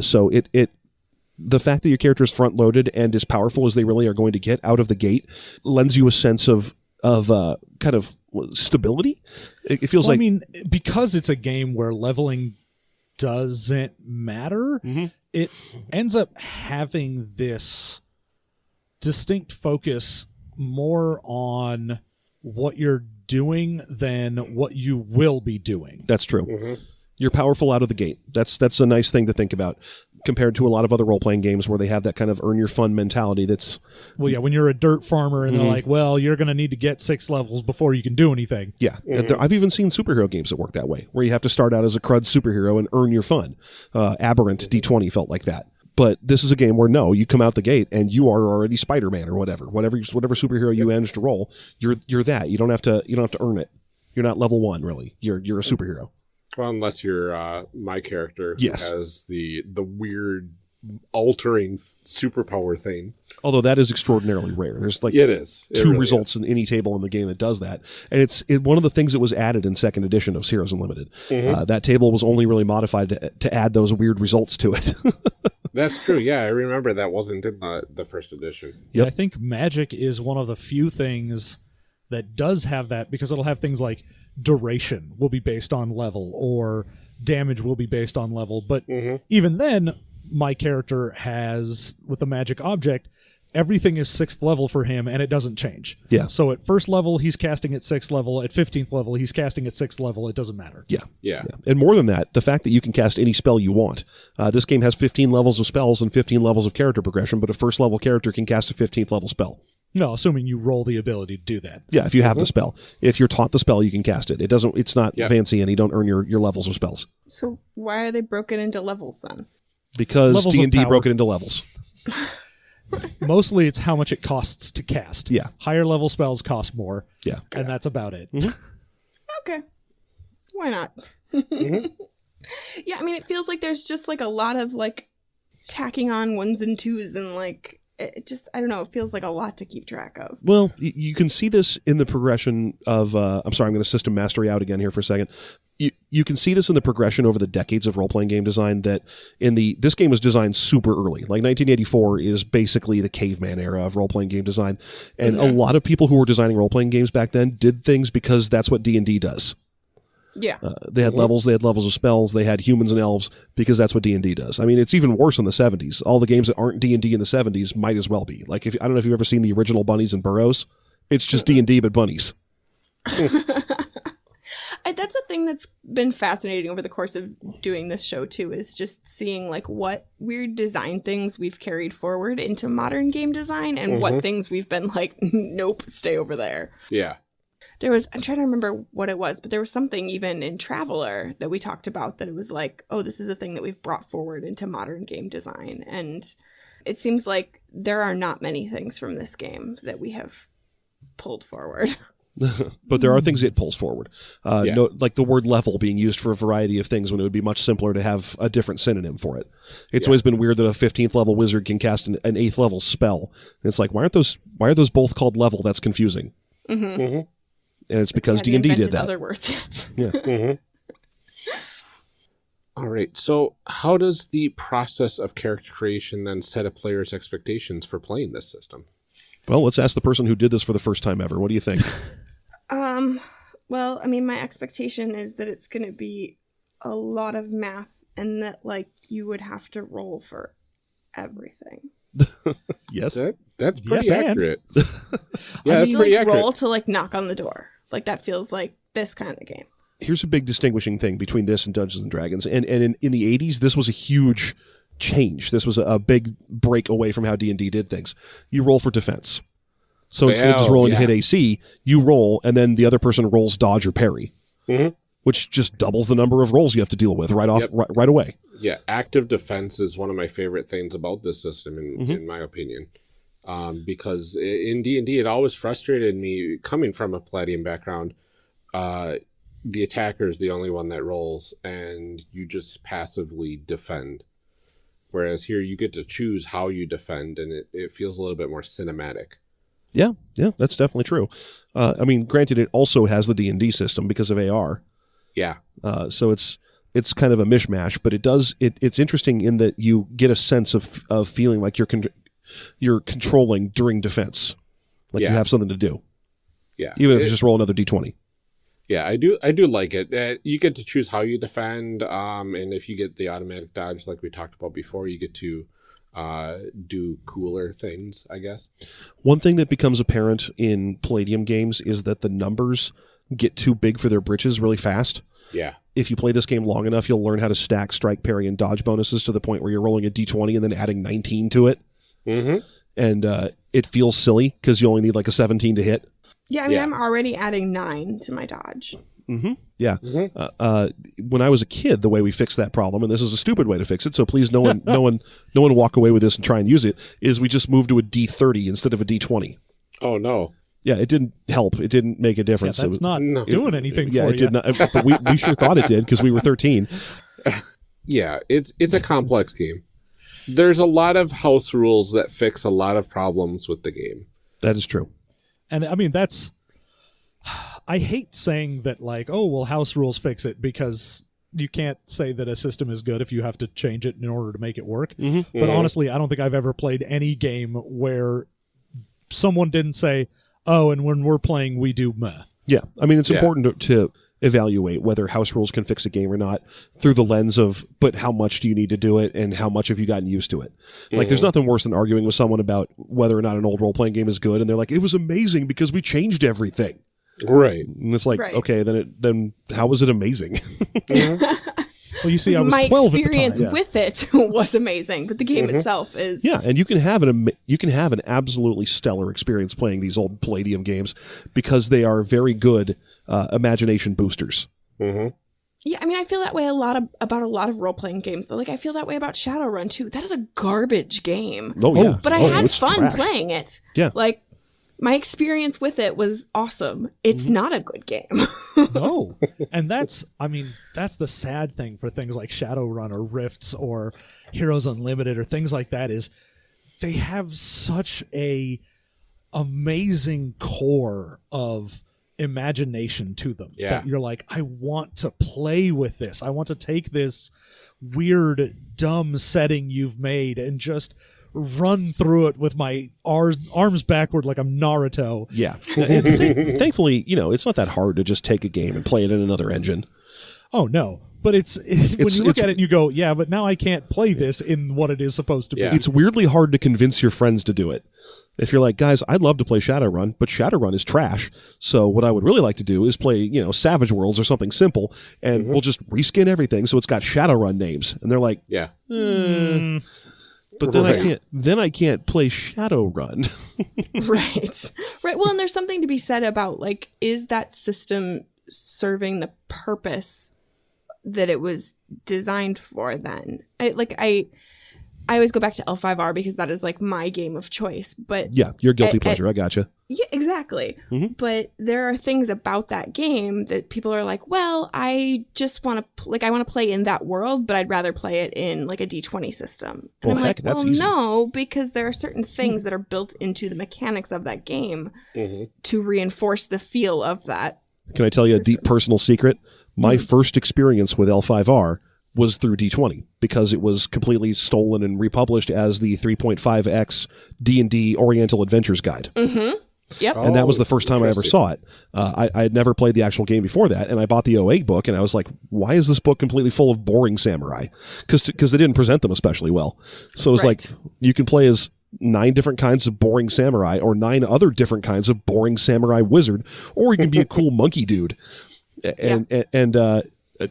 So the fact that your character is front-loaded and as powerful as they really are going to get out of the gate lends you a sense of kind of stability. It feels like... I mean, because it's a game where leveling doesn't matter, it ends up having this distinct focus more on what you're doing than what you will be doing. That's true. You're powerful out of the gate. That's a nice thing to think about, compared to a lot of other role-playing games where they have that kind of earn your fun mentality that's... Well, yeah, when you're a dirt farmer and they're like, well, you're going to need to get 6 levels before you can do anything. Yeah. I've even seen superhero games that work that way, where you have to start out as a crud superhero and earn your fun. Aberrant D20 felt like that. But this is a game where, no, you come out the gate and you are already Spider-Man or whatever superhero you manage to roll, you're that. You don't have to earn it. You're not level 1, really. You're a superhero. Well, unless you're my character who has the weird altering superpower thing. Although that is extraordinarily rare. There's like 2 results in any table in the game that does that. And it's one of the things that was added in 2nd edition of Heroes Unlimited. That table was only really modified to add those weird results to it. That's true. Yeah, I remember that wasn't in the 1st edition. Yep. I think magic is one of the few things that does have that, because it'll have things like duration will be based on level or damage will be based on level. But even then, my character has, with a magic object, everything is 6th level for him, and it doesn't change. Yeah. So at 1st level, he's casting at 6th level. At 15th level, he's casting at 6th level. It doesn't matter. Yeah. And more than that, the fact that you can cast any spell you want. This game has 15 levels of spells and 15 levels of character progression, but a 1st level character can cast a 15th level spell. No, assuming you roll the ability to do that. Yeah, if you have the spell. If you're taught the spell, you can cast it. It's not fancy, and you don't earn your levels of spells. So why are they broken into levels then? Because Levels of D&D power. broke it into levels. Mostly it's how much it costs to cast. Yeah. Higher level spells cost more. Yeah. And that's about it. Okay. Why not? Yeah, I mean, it feels like there's just like a lot of like tacking on 1s and 2s and like it just, I don't know, it feels like a lot to keep track of. Well, you can see this in the progression of, I'm sorry, I'm going to system mastery out again here for a second. You can see this in the progression over the decades of role-playing game design that this game was designed super early. Like 1984 is basically the caveman era of role-playing game design. And a lot of people who were designing role-playing games back then did things because that's what D&D does. Yeah. They had levels of spells, they had humans and elves because that's what D&D does. I mean, it's even worse in the 70s. All the games that aren't D&D in the 70s might as well be. Like, I don't know if you've ever seen the original Bunnies and Burrows. It's just D&D, but bunnies. That's a thing that's been fascinating over the course of doing this show too, is just seeing like what weird design things we've carried forward into modern game design and what things we've been like, nope, stay over there. Yeah. I'm trying to remember what it was, but there was something even in Traveler that we talked about that it was like, oh, this is a thing that we've brought forward into modern game design. And it seems like there are not many things from this game that we have pulled forward. But there are things it pulls forward. Like the word level being used for a variety of things when it would be much simpler to have a different synonym for it. It's always been weird that a 15th level wizard can cast an 8th level spell. And it's like, why are those both called level? That's confusing. And it's because D&D did that. Other words yet. Yeah. All right. So how does the process of character creation then set a player's expectations for playing this system? Well, let's ask the person who did this for the first time ever. What do you think? Well, I mean, my expectation is that it's going to be a lot of math and that like you would have to roll for everything. Yes. That's pretty Yes, accurate. Yeah, that's pretty accurate. Roll to like knock on the door. Like that feels like this kind of game. Here's a big distinguishing thing between this and Dungeons and Dragons. And in the 80s, this was a huge change. This was a big break away from how D&D did things. You roll for defense. So instead of just rolling to hit AC, you roll, and then the other person rolls dodge or parry, which just doubles the number of rolls you have to deal with right away. Yeah, active defense is one of my favorite things about this system, in my opinion. Because in D&D, it always frustrated me, coming from a Palladium background, the attacker is the only one that rolls, and you just passively defend. Whereas here, you get to choose how you defend, and it feels a little bit more cinematic. Yeah, that's definitely true. I mean, granted, it also has the D&D system because of AR. Yeah. So it's kind of a mishmash, but it's interesting in that you get a sense of feeling like you're controlling during defense, like you have something to do. Yeah. Even if you just roll another D20. Yeah, I do like it. You get to choose how you defend, and if you get the automatic dodge, like we talked about before, you get to do cooler things, I guess. One thing that becomes apparent in Palladium games is that the numbers get too big for their britches really fast. Yeah. If you play this game long enough, you'll learn how to stack strike, parry, and dodge bonuses to the point where you're rolling a D20 and then adding 19 to it. And it feels silly because you only need like a 17 to hit. Yeah, I mean, I'm already adding 9 to my dodge. Yeah. When I was a kid, the way we fixed that problem, and this is a stupid way to fix it, so please no one walk away with this and try and use it, is we just moved to a D30 instead of a D20. Oh, no. Yeah, it didn't help. It didn't make a difference. Yeah, that's not doing anything for you. Yeah, it did not. But we sure thought it did because we were 13. Yeah, it's a complex game. There's a lot of house rules that fix a lot of problems with the game. That is true. And I mean, I hate saying that like, oh, well, house rules fix it, because you can't say that a system is good if you have to change it in order to make it work. But honestly, I don't think I've ever played any game where someone didn't say, oh, and when we're playing, we do meh. Yeah, I mean, it's important to evaluate whether house rules can fix a game or not through the lens of, but how much do you need to do it and how much have you gotten used to it? Like, there's nothing worse than arguing with someone about whether or not an old role-playing game is good, and they're like, it was amazing because we changed everything. Right. And it's like, okay, then how was it amazing? Well, you see, I was my 12 experience at the time. with it was amazing, but the game itself is And you can have an absolutely stellar experience playing these old Palladium games because they are very good imagination boosters. Yeah, I mean, I feel that way about a lot of role-playing games. Though, like, I feel that way about Shadowrun too. That is a garbage game. Oh yeah, but I had it's fun trash. playing it. Yeah, like my experience with it was awesome. It's not a good game. No. And that's the sad thing for things like Shadowrun or Rifts or Heroes Unlimited or things like that is they have such a amazing core of imagination to them that you're like, I want to play with this. I want to take this weird, dumb setting you've made and just run through it with my arms backward like I'm Naruto. Yeah. And thankfully, it's not that hard to just take a game and play it in another engine. Oh, no. But when you look at it and you go, yeah, but now I can't play this in what it is supposed to be. It's weirdly hard to convince your friends to do it. If you're like, guys, I'd love to play Shadowrun, but Shadowrun is trash. So what I would really like to do is play, Savage Worlds or something simple, and we'll just reskin everything so it's got Shadowrun names. And they're like, but then I can't play Shadowrun. Right. Well, and there's something to be said about, like, is that system serving the purpose that it was designed for then? I always go back to L5R because that is, like, my game of choice. But yeah, your guilty pleasure. I gotcha. Yeah, exactly. But there are things about that game that people are like, well, I just want to, I want to play in that world, but I'd rather play it in, like, a D20 system. And I'm like, that's easy. No, because there are certain things that are built into the mechanics of that game to reinforce the feel of that. Can I tell you a deep personal secret? My first experience with L5R was through D20 because it was completely stolen and republished as the 3.5X D&D Oriental Adventures Guide. Yep. And that was the first time I ever saw it. I had never played the actual game before that, and I bought the 08 book, and I was like, why is this book completely full of boring samurai? Because they didn't present them especially well. So it was like, you can play as 9 different kinds of boring samurai or 9 other different kinds of boring samurai wizard, or you can be a cool monkey dude. And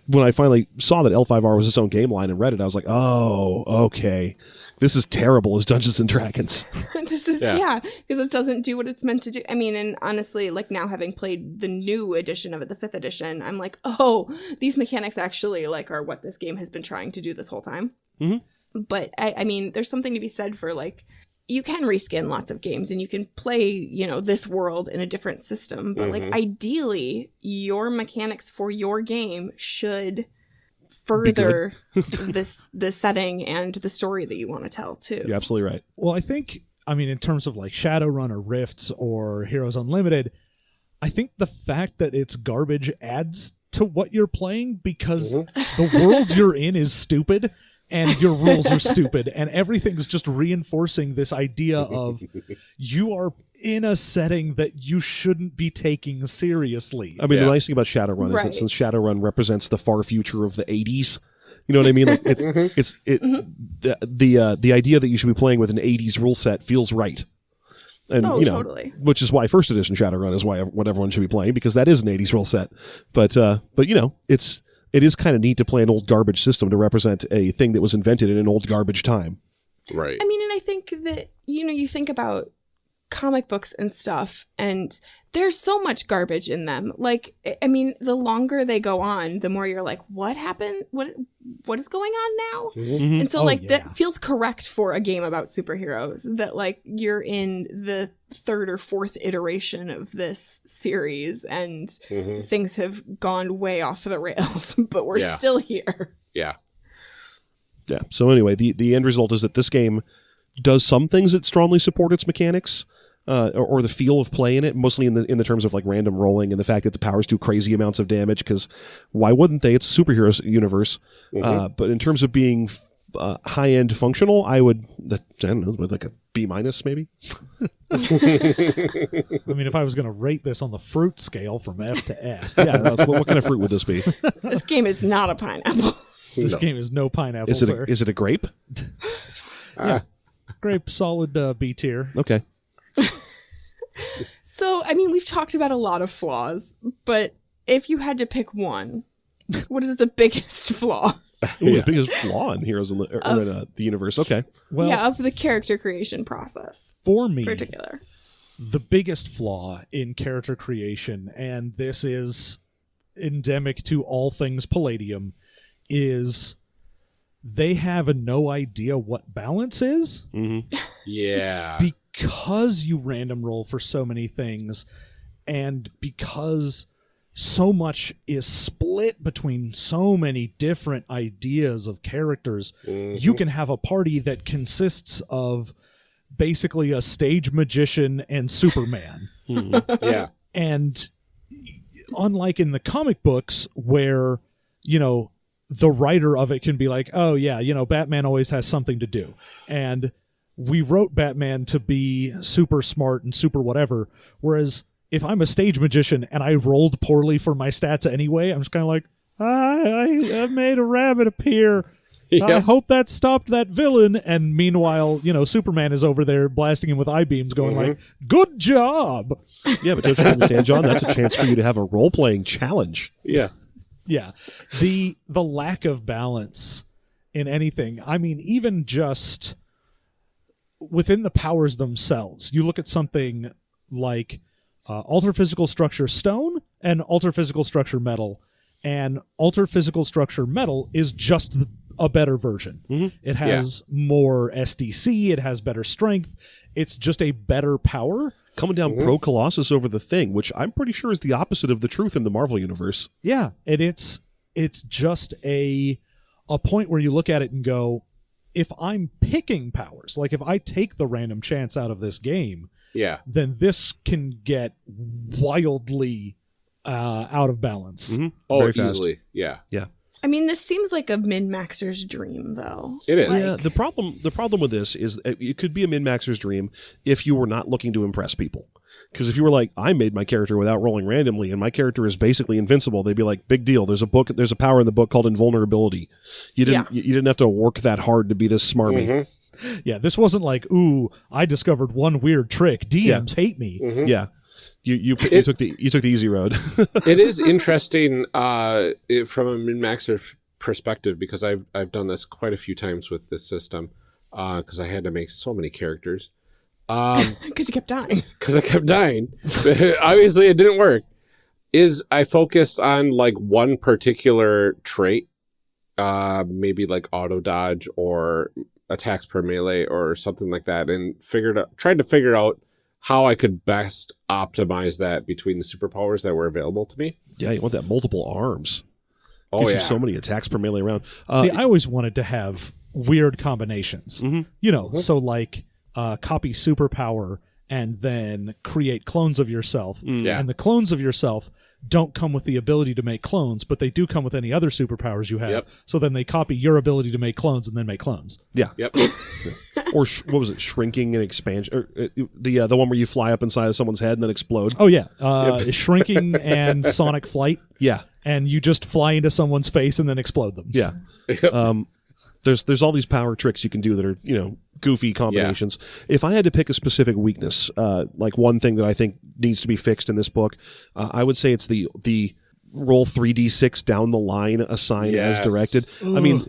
when I finally saw that L5R was its own game line and read it, I was like, oh, okay. This is terrible as Dungeons and Dragons. This is, because it doesn't do what it's meant to do. I mean, and honestly, like, now having played the new edition of it, the 5th edition, I'm like, oh, these mechanics actually, like, are what this game has been trying to do this whole time. But, I mean, there's something to be said for, like, you can reskin lots of games and you can play, this world in a different system. But, like, ideally, your mechanics for your game should further the setting and the story that you want to tell, too. You're absolutely right. Well, I think, in terms of, like, Shadowrun or Rifts or Heroes Unlimited, I think the fact that it's garbage adds to what you're playing because the world you're in is stupid. And your rules are stupid, and everything's just reinforcing this idea of you are in a setting that you shouldn't be taking seriously. I mean, the nice thing about Shadowrun is that since Shadowrun represents the far future of the 80s, you know what I mean? Like the idea that you should be playing with an 80s rule set feels right. And, totally. Which is why first edition Shadowrun is what everyone should be playing, because that is an 80s rule set. But it is kind of neat to play an old garbage system to represent a thing that was invented in an old garbage time. Right. I mean, and I think that, you think about comic books and stuff, and there's so much garbage in them. Like, I mean, the longer they go on, the more you're like, what happened? What is going on now? And so, that feels correct for a game about superheroes, that, like, you're in the 3rd or 4th iteration of this series, and things have gone way off the rails, but we're still here. Yeah. Yeah. So anyway, the end result is that this game does some things that strongly support its mechanics. Or the feel of play in it, mostly in the terms of, like, random rolling and the fact that the powers do crazy amounts of damage, because why wouldn't they? It's a superhero universe. But in terms of being high-end functional, I don't know, with like a B- maybe. I mean, if I was going to rate this on the fruit scale from F to S, Yeah, what kind of fruit would this be? This game is not a pineapple. this game is no pineapple, Is sir. it a grape? Grape, solid B tier. Okay. So, I mean, we've talked about a lot of flaws, but if you had to pick one, what is the biggest flaw? Ooh, the biggest flaw in Heroes in the universe. Okay. Well, yeah, of the character creation process. for me, In particular. the biggest flaw in character creation, and this is endemic to all things Palladium, is they have no idea what balance is. Yeah. Because you random roll for so many things, and because so much is split between so many different ideas of characters, you can have a party that consists of basically a stage magician and Superman. Yeah. And unlike in the comic books where, the writer of it can be like, oh yeah, Batman always has something to do. And we wrote Batman to be super smart and super whatever. Whereas if I'm a stage magician and I rolled poorly for my stats anyway, I'm just kind of like, I made a rabbit appear. Yeah. I hope that stopped that villain. And meanwhile, Superman is over there blasting him with I-beams going like, good job. Yeah, but don't you understand, John? That's a chance for you to have a role-playing challenge. Yeah. Yeah. The lack of balance in anything. I mean, even just within the powers themselves, you look at something like alter physical structure stone and alter physical structure metal, and alter physical structure metal is just a better version. It has more SDC, it has better strength, it's just a better power. Coming down pro Colossus over the Thing, which I'm pretty sure is the opposite of the truth in the Marvel universe. Yeah, and it's just a point where you look at it and go, if I'm picking powers, like if I take the random chance out of this game, then this can get wildly out of balance. Oh, Very fast. easily. Yeah. Yeah. I mean, this seems like a min-maxer's dream, though. It is. Yeah, the problem with this is it could be a min-maxer's dream if you were not looking to impress people. Because if you were like, I made my character without rolling randomly, and my character is basically invincible, they'd be like, big deal. There's a power in the book called invulnerability. You didn't have to work that hard to be this smarmy. Yeah, this wasn't like, ooh, I discovered one weird trick. DMs hate me. Yeah. You took the easy road. It is interesting from a min-maxer perspective, because I've done this quite a few times with this system, because I had to make so many characters. Because you kept dying. Because I kept dying. Obviously, it didn't work. I focused on like one particular trait, maybe like auto dodge or attacks per melee or something like that, and tried to figure out how I could best optimize that between the superpowers that were available to me. Yeah, you want that multiple arms. Oh, yeah. So many attacks per melee round. See, I always wanted to have weird combinations. So like copy superpower and then create clones of yourself. Yeah. And the clones of yourself don't come with the ability to make clones, but they do come with any other superpowers you have. Yep. So then they copy your ability to make clones and then make clones. Yeah. Yep. Or what was it? Shrinking and expansion. Or, the one where you fly up inside of someone's head and then explode. Oh, yeah. Shrinking and sonic flight. Yeah. And you just fly into someone's face and then explode them. Yeah. There's all these power tricks you can do that are, goofy combinations. Yeah. If I had to pick a specific weakness, like one thing that I think needs to be fixed in this book, I would say it's the roll 3d6 down the line assign as directed. Ugh. I mean,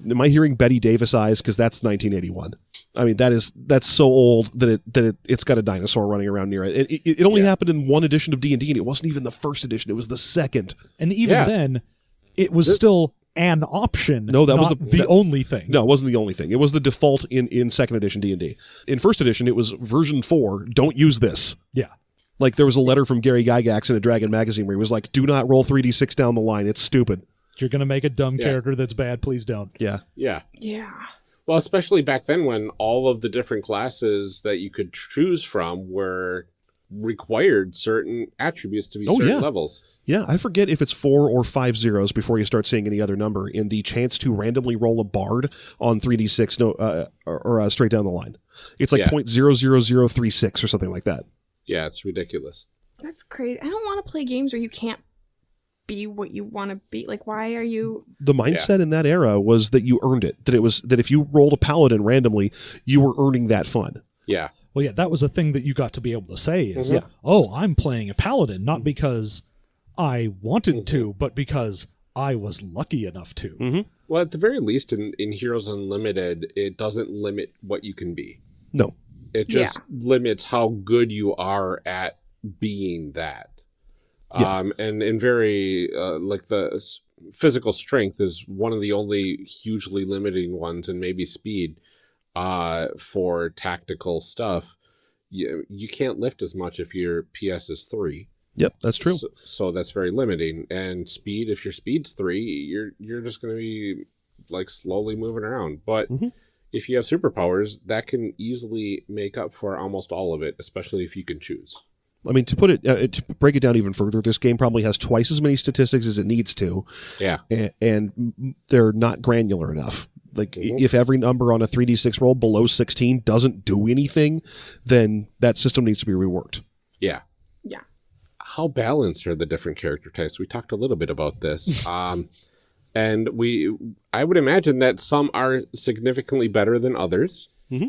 am I hearing Betty Davis eyes? Because that's 1981. I mean, that's so old that it's got a dinosaur running around near it. It only happened in one edition of D&D, and it wasn't even the first edition. It was the second. And even then, it was still an option. No, that was the only thing. No, it wasn't the only thing. It was the default in second edition D&D. In first edition, it was version 4. Don't use this. Yeah. Like there was a letter from Gary Gygax in a Dragon magazine where he was like, "Do not roll 3d6 down the line. It's stupid. You're gonna make a dumb character that's bad. Please don't." Yeah. Yeah. Yeah. Well, especially back then when all of the different classes that you could choose from were required certain attributes to be certain levels. Yeah, I forget if it's 4 or 5 zeros before you start seeing any other number in the chance to randomly roll a bard on 3d6 or straight down the line. It's like 0.00036 or something like that. Yeah, it's ridiculous. That's crazy. I don't want to play games where you can't be what you want to be. Like, why are you... The mindset in that era was that you earned it. That if you rolled a paladin randomly, you were earning that fun. Yeah. Well, yeah, that was a thing that you got to be able to say is, oh, I'm playing a paladin, not because I wanted to, but because I was lucky enough to. Mm-hmm. Well, at the very least, in Heroes Unlimited, it doesn't limit what you can be. No. It just limits how good you are at being that. Yeah. And in very, like the physical strength is one of the only hugely limiting ones, and maybe speed. For tactical stuff, you can't lift as much if your PS is 3. Yep, that's true. So that's very limiting. And speed, if your speed's 3, you're just going to be like slowly moving around. But if you have superpowers, that can easily make up for almost all of it, especially if you can choose. I mean, to break it down even further, this game probably has twice as many statistics as it needs to. Yeah, and they're not granular enough. Like, if every number on a 3d6 roll below 16 doesn't do anything, then that system needs to be reworked. Yeah. Yeah. How balanced are the different character types? We talked a little bit about this. And I would imagine that some are significantly better than others. Mm-hmm.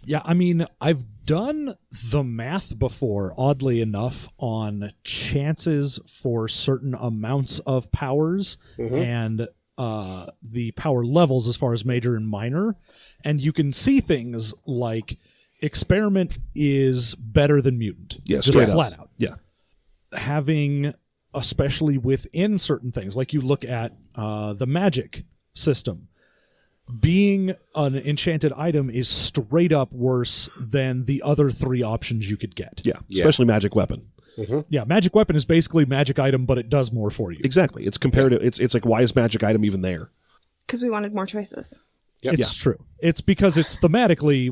Yeah, I mean, I've done the math before, oddly enough, on chances for certain amounts of powers and the power levels as far as major and minor, and you can see things like experiment is better than mutant. Yeah, straight up. Flat out. Yeah. Having, especially within certain things, like you look at the magic system, being an enchanted item is straight up worse than the other 3 options you could get. Yeah, especially magic weapon. Yeah, magic weapon is basically magic item, but it does more for you. Exactly. It's comparative. It's like, why is magic item even there? Because we wanted more choices. Yep. It's true. It's because it's thematically,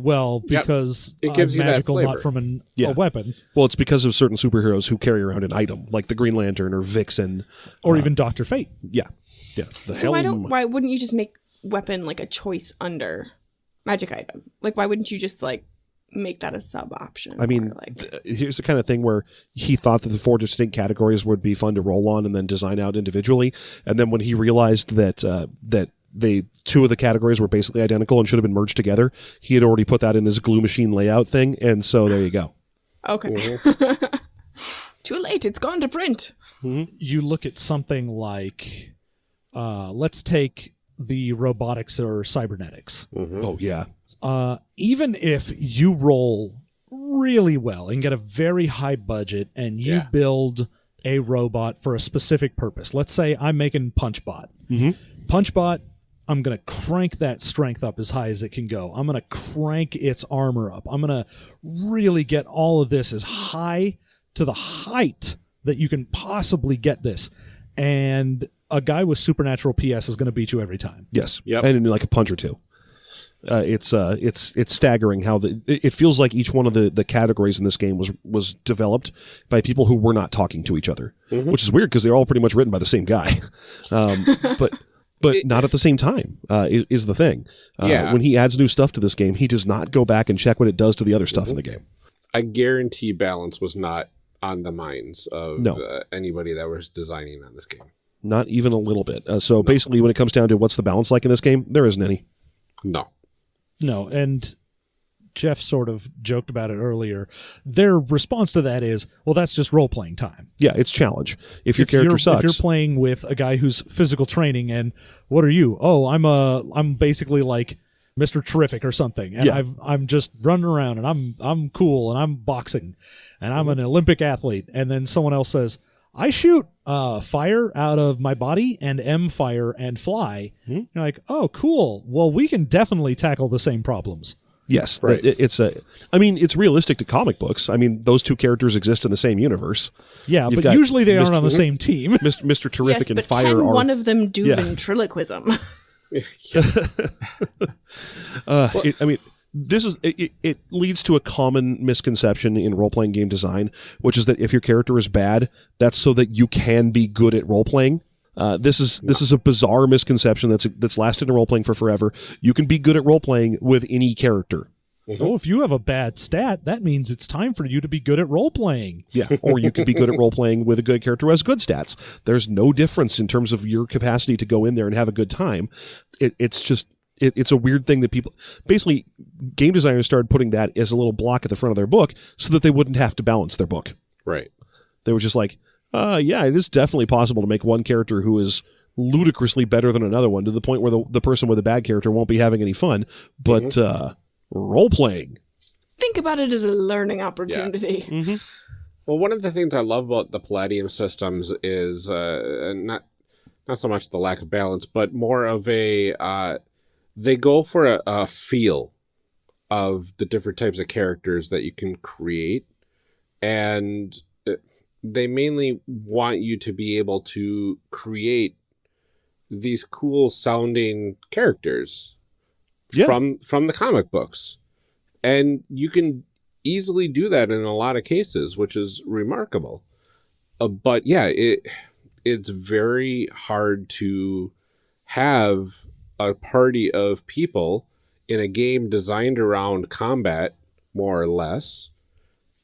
because it gives you magical, that flavor. not from a weapon. Well, it's because of certain superheroes who carry around an item, like the Green Lantern or Vixen. Or even Dr. Fate. Yeah. Yeah. So why wouldn't you just make weapon like a choice under magic item? Like, why wouldn't you just like make that a sub option? I mean, here's the kind of thing where he thought that the 4 distinct categories would be fun to roll on and then design out individually. And then when he realized that 2 of the categories were basically identical and should have been merged together, he had already put that in his glue machine layout thing. And so there you go. Okay. Too late. It's gone to print. You look at something like, let's take the robotics or cybernetics. Oh, yeah. Even if you roll really well and get a very high budget and you build a robot for a specific purpose, let's say I'm making PunchBot. PunchBot, I'm going to crank that strength up as high as it can go. I'm going to crank its armor up. I'm going to really get all of this as high to the height that you can possibly get this. And a guy with supernatural PS is going to beat you every time. Yes. Yep. And in like a punch or two. It's staggering how it feels like each one of the categories in this game was developed by people who were not talking to each other, which is weird because they're all pretty much written by the same guy. But not at the same time, is the thing. When he adds new stuff to this game, he does not go back and check what it does to the other stuff in the game. I guarantee balance was not on the minds of anybody that was designing on this game. Not even a little bit. So basically, when it comes down to what's the balance like in this game, there isn't any. No, and Jeff sort of joked about it earlier. Their response to that is, well, that's just role-playing time. Yeah, it's challenge. If your character sucks. If you're playing with a guy who's physical training and, what are you? Oh, I'm basically like Mr. Terrific or something. And I'm just running around and I'm cool and I'm boxing and I'm an Olympic athlete. And then someone else says, I shoot fire out of my body and fire and fly. You're like, oh, cool. Well, we can definitely tackle the same problems. Yes, right. It's realistic to comic books. I mean, those 2 characters exist in the same universe. Yeah, but usually they aren't on the same team. Mr. Terrific and Fire can are... one of them do ventriloquism? it leads to a common misconception in role-playing game design, which is that if your character is bad, that's so that you can be good at role-playing. This is a bizarre misconception that's lasted in role-playing for forever. You can be good at role-playing with any character. Oh, if you have a bad stat, that means it's time for you to be good at role-playing. Yeah, or you could be good at role-playing with a good character who has good stats. There's no difference in terms of your capacity to go in there and have a good time. It's a weird thing that people... Basically, game designers started putting that as a little block at the front of their book so that they wouldn't have to balance their book. Right. They were just like, yeah, it is definitely possible to make one character who is ludicrously better than another one to the point where the person with a bad character won't be having any fun. But... role-playing. Think about it as a learning opportunity. Yeah. Mm-hmm. Well, one of the things I love about the Palladium systems is not so much the lack of balance, but more of a... they go for a feel of the different types of characters that you can create, and they mainly want you to be able to create these cool-sounding characters. Yeah. From the comic books. And you can easily do that in a lot of cases, which is remarkable. But yeah, it's very hard to have a party of people in a game designed around combat, more or less,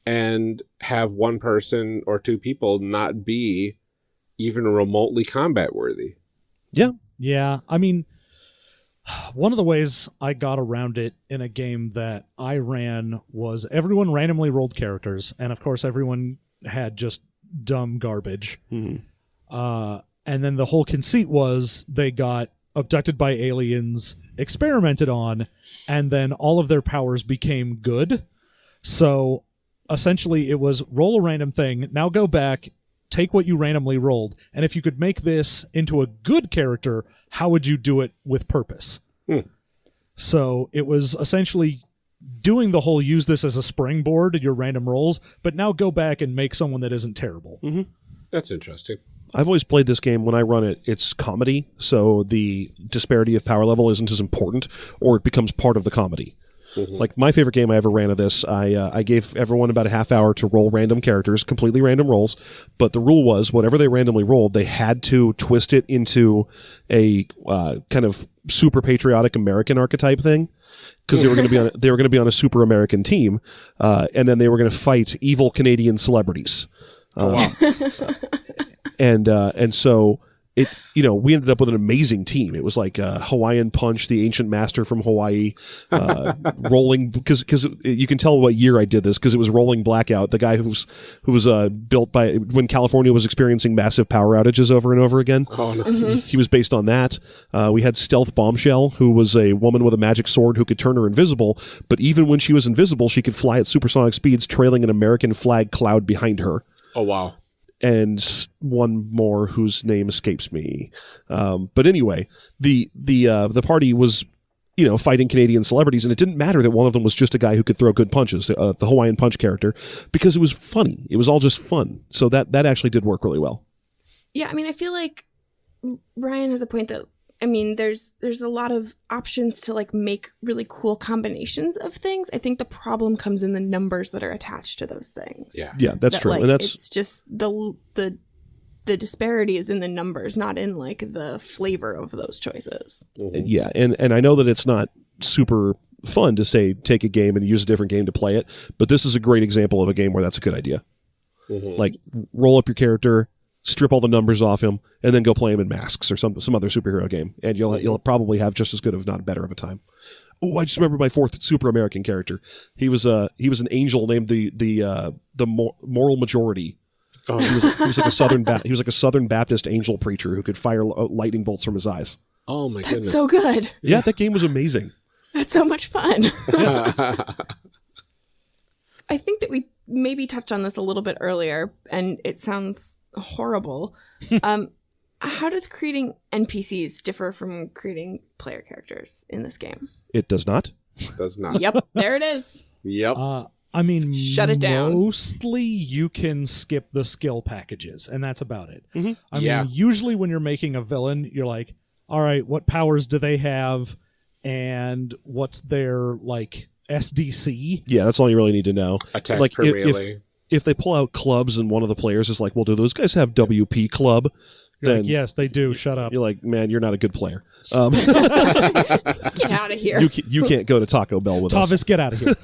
and have one person or two people not be even remotely combat worthy. Yeah. Yeah, I mean... One of the ways I got around it in a game that I ran was everyone randomly rolled characters, and of course everyone had just dumb garbage. Mm-hmm. And then the whole conceit was they got abducted by aliens, experimented on, and then all of their powers became good. So essentially it was roll a random thing, now go back, take what you randomly rolled, and if you could make this into a good character, how would you do it with purpose? So it was essentially doing the whole use this as a springboard in your random rolls, but now go back and make someone that isn't terrible. Mm-hmm. That's interesting. I've always played this game when I run it. It's comedy, so the disparity of power level isn't as important, or it becomes part of the comedy. Mm-hmm. Like, my favorite game I ever ran of this, I gave everyone about a half hour to roll random characters, completely random rolls, but the rule was whatever they randomly rolled, they had to twist it into a kind of super patriotic American archetype thing, because they were going to be on a super American team, and then they were going to fight evil Canadian celebrities. And so we ended up with an amazing team. It was like Hawaiian Punch, the ancient master from Hawaii, rolling, because you can tell what year I did this, because it was Rolling Blackout, the guy who was built by when California was experiencing massive power outages over and over again. Oh, no. Mm-hmm. He was based on that. We had Stealth Bombshell, who was a woman with a magic sword who could turn her invisible, but even when she was invisible, she could fly at supersonic speeds, trailing an American flag cloud behind her. Oh, wow. And one more whose name escapes me. But anyway, the party was, fighting Canadian celebrities, and it didn't matter that one of them was just a guy who could throw good punches, the Hawaiian Punch character, because it was funny. It was all just fun. So that actually did work really well. Yeah, I mean, I feel like Ryan has a point that, I mean, there's a lot of options to like make really cool combinations of things. I think the problem comes in the numbers that are attached to those things. Yeah, that's true. Like, and that's it's just the disparity is in the numbers, not in like the flavor of those choices. Mm-hmm. Yeah, and I know that it's not super fun to say take a game and use a different game to play it, but this is a great example of a game where that's a good idea. Mm-hmm. Like, roll up your character, strip all the numbers off him, and then go play him in Masks or some other superhero game, and you'll probably have just as good, if not better, of a time. Oh, I just remember my fourth super American character. He was an angel named the Moral Majority. Oh. He was like a Southern Baptist angel preacher who could fire lightning bolts from his eyes. Oh my goodness. That's so good. Yeah, that game was amazing. That's so much fun. I think that we maybe touched on this a little bit earlier, and it sounds horrible. How does creating NPCs differ from creating player characters in this game? It does not. Does not. Yep, there it is. Yep. I mean, Shut it down. Mostly you can skip the skill packages, and that's about it. Mm-hmm. I mean, usually when you're making a villain, you're like, all right, what powers do they have, and what's their, like, SDC. Yeah, that's all you really need to know. Attack like per melee. if they pull out clubs and one of the players is like, well, do those guys have WP club? Then Yes, they do. Shut up. you're like, man, you're not a good player. Get out of here. You can't go to Taco Bell with us. Tavis, get out of here.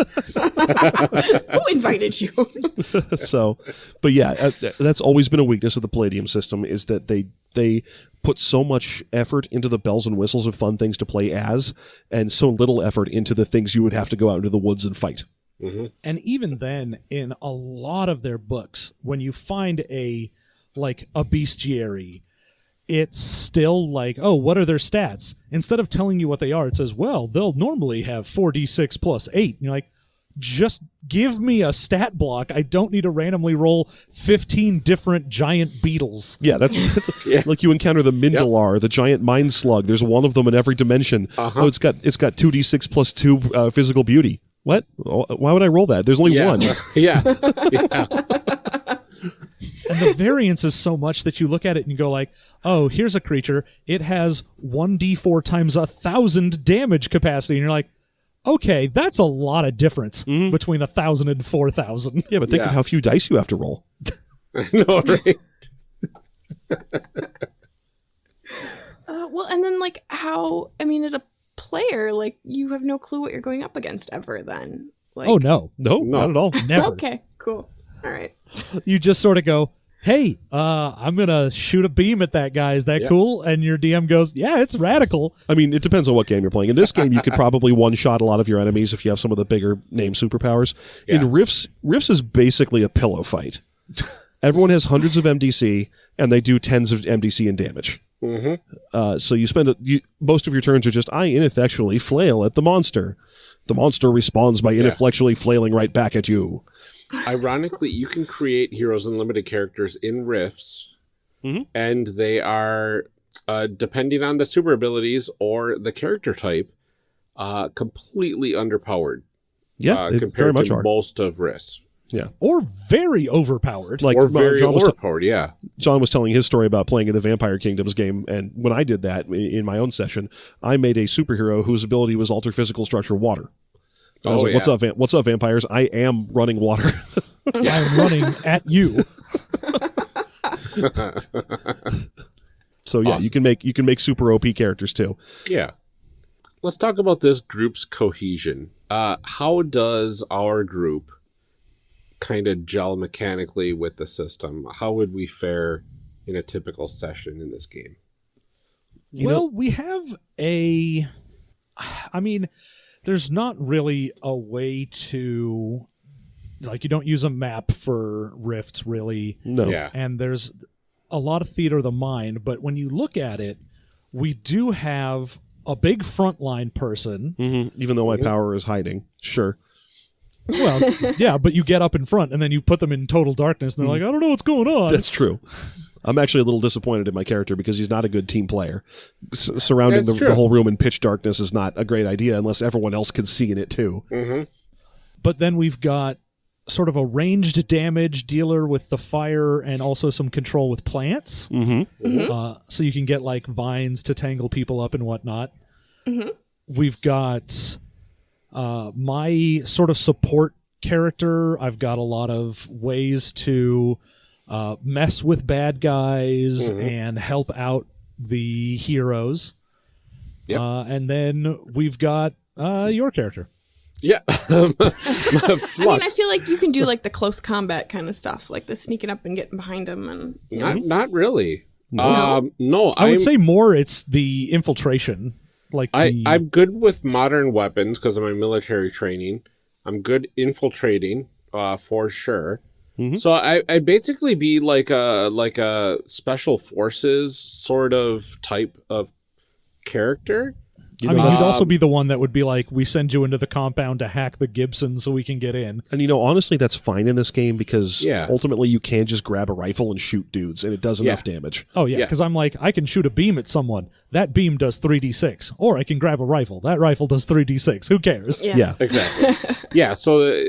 Who invited you? So, but yeah, that's always been a weakness of the Palladium system is that they put so much effort into the bells and whistles of fun things to play as, and so little effort into the things you would have to go out into the woods and fight. Mm-hmm. And even then, in a lot of their books, when you find a bestiary, it's still like, oh, what are their stats? Instead of telling you what they are, it says, well, they'll normally have 4d6 plus 8. And you're like, just give me a stat block. I don't need to randomly roll 15 different giant beetles. Yeah, that's like you encounter the Mindalar, the giant mind slug. There's one of them in every dimension. Oh, it's got 2d6 plus 2 physical beauty. What? Why would I roll that? There's only one. Yeah. And the variance is so much that you look at it and you go like, oh, here's a creature. It has 1d4 times 1,000 damage capacity. And you're like, okay, that's a lot of difference between 1,000 and 4,000. Yeah, but think of how few dice you have to roll. I know, right? Well, and then as a player, like, you have no clue what you're going up against ever then. Like, Oh, no. No, not at all. Never. Okay, cool. All right. You just sort of go, hey, I'm going to shoot a beam at that guy. Is that cool? And your DM goes, yeah, it's radical. I mean, it depends on what game you're playing. In this game, you could probably one-shot a lot of your enemies if you have some of the bigger name superpowers. Yeah. In Rifts is basically a pillow fight. Everyone has hundreds of MDC, and they do tens of MDC in damage. Mm-hmm. So you spend most of your turns are just, I ineffectually flail at the monster. The monster responds by ineffectually flailing right back at you. Ironically, you can create Heroes Unlimited characters in Rifts, and they are, depending on the super abilities or the character type, completely underpowered. Yeah, they compared very much to are. most of Rifts. Yeah. Or very overpowered. Like Or very John was overpowered, yeah. John was telling his story about playing in the Vampire Kingdoms game, and when I did that in my own session, I made a superhero whose ability was alter physical structure water. I was like, what's up, vampires? I am running water. I'm running at you. So yeah, Awesome. you can make super OP characters too. Yeah. Let's talk about this group's cohesion. How does our group kind of gel mechanically with the system? How would we fare in a typical session in this game? We have there's not really a way to, like, you don't use a map for Rifts, really. No. Yeah. And there's a lot of theater of the mind, but when you look at it, we do have a big frontline person. Even though my power is hiding. Sure. Well, yeah, but you get up in front and then you put them in total darkness and they're like, I don't know what's going on. That's true. I'm actually a little disappointed in my character because he's not a good team player. Surrounding the whole room in pitch darkness is not a great idea unless everyone else can see in it too. Mm-hmm. But then we've got sort of a ranged damage dealer with the fire and also some control with plants. So you can get like vines to tangle people up and whatnot. We've got my sort of support character. I've got a lot of ways to mess with bad guys and help out the heroes. Yep. And then we've got your character. Yeah. I feel like you can do like the close combat kind of stuff, like the sneaking up and getting behind them, and Not really. No. No, I would say more it's the infiltration. Like I'm good with modern weapons because of my military training. I'm good infiltrating, for sure. So I basically be like a special forces sort of type of character. I mean, he'd also be the one that would be like, we send you into the compound to hack the Gibson so we can get in. And honestly, that's fine in this game because ultimately you can just grab a rifle and shoot dudes and it does enough damage. Oh, yeah, because I'm like, I can shoot a beam at someone. That beam does 3d6. Or I can grab a rifle. That rifle does 3d6. Who cares? Yeah. Exactly. Yeah, so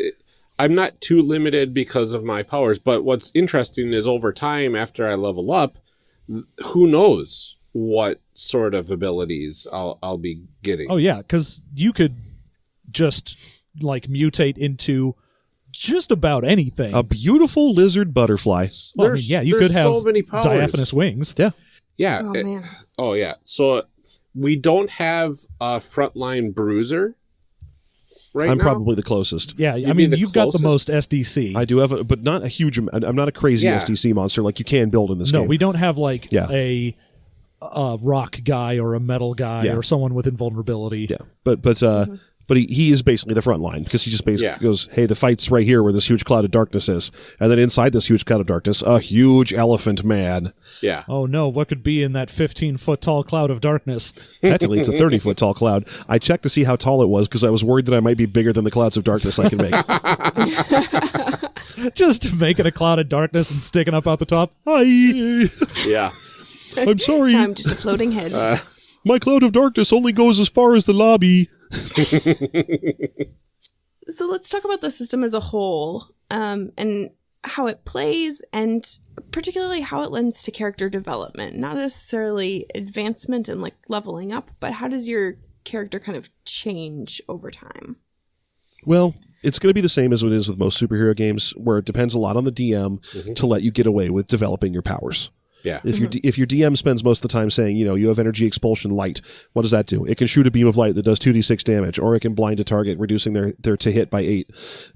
I'm not too limited because of my powers, but what's interesting is over time, after I level up, who knows what sort of abilities I'll be getting. Oh, yeah, because you could just like mutate into just about anything. A beautiful lizard butterfly. Well, I mean, yeah, you could have so many powers. diaphanous wings. Yeah. Yeah. Oh, man. Oh, yeah. So we don't have a frontline bruiser right I'm now. probably the closest. Yeah, You'd I be mean, the you've got the most closest. SDC. I do have, but not a huge amount. I'm not a crazy Yeah. SDC monster like you can build in this No, game. we don't have like Yeah. a rock guy or a metal guy Yeah. or someone with invulnerability. Yeah, but he is basically the front line because he just basically Yeah. goes, hey, the fight's right here where this huge cloud of darkness is. And then inside this huge cloud of darkness, a huge elephant man. Yeah. Oh no, what could be in that 15-foot tall cloud of darkness? Technically, it's a 30-foot tall cloud. I checked to see how tall it was because I was worried that I might be bigger than the clouds of darkness I can make. Just making a cloud of darkness and sticking up out the top. Hi. Yeah. I'm sorry. I'm just a floating head. My cloud of darkness only goes as far as the lobby. So let's talk about the system as a whole, and how it plays, and particularly how it lends to character development. Not necessarily advancement and like leveling up, but how does your character kind of change over time? Well, it's going to be the same as it is with most superhero games, where it depends a lot on the DM to let you get away with developing your powers. Yeah. If your DM spends most of the time saying, you have energy expulsion light, what does that do? It can shoot a beam of light that does 2d6 damage, or it can blind a target, reducing their to hit by 8.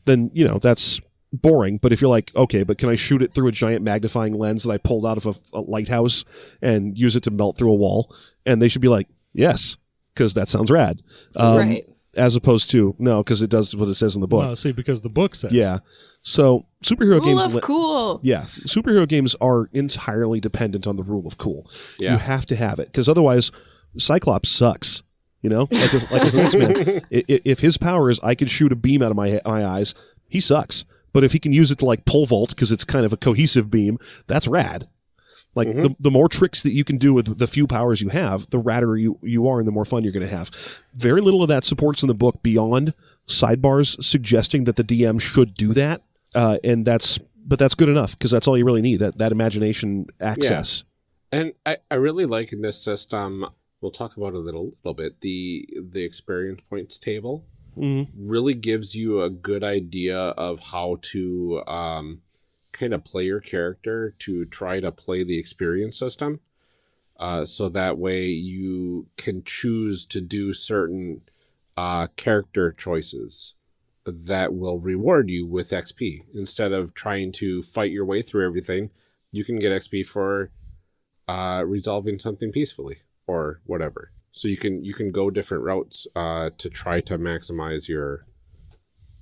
Then, that's boring. But if you're like, okay, but can I shoot it through a giant magnifying lens that I pulled out of a lighthouse and use it to melt through a wall? And they should be like, yes, because that sounds rad. Right. As opposed to, no, because it does what it says in the book. No, see, because the book says. Yeah. So superhero Rule games. of cool. Yeah, superhero games are entirely dependent on the rule of cool. Yeah. You have to have it because otherwise, Cyclops sucks. Like as an X-Man, if his power is I can shoot a beam out of my eyes, he sucks. But if he can use it to like pole vault because it's kind of a cohesive beam, that's rad. Like the more tricks that you can do with the few powers you have, the radder you are and the more fun you're going to have. Very little of that supports in the book beyond sidebars suggesting that the DM should do that. But that's good enough because that's all you really need, that imagination access. Yeah. And I really like in this system, we'll talk about it a little bit, the experience points table really gives you a good idea of how to kind of play your character to try to play the experience system. So that way you can choose to do certain character choices that will reward you with XP. Instead of trying to fight your way through everything, you can get XP for resolving something peacefully or whatever. So you can go different routes to try to maximize your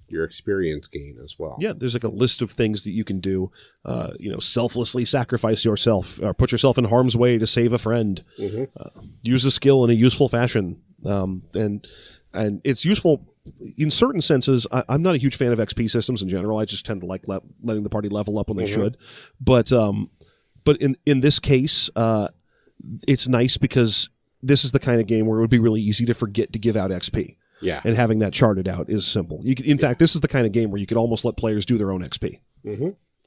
experience gain as well. Yeah, there's like a list of things that you can do. Selflessly sacrifice yourself, or put yourself in harm's way to save a friend. Use a skill in a useful fashion, and it's useful in certain senses. I'm not a huge fan of XP systems in general. I just tend to like letting the party level up when they should. But in this case, it's nice because this is the kind of game where it would be really easy to forget to give out XP. Yeah. And having that charted out is simple. In fact, this is the kind of game where you could almost let players do their own XP.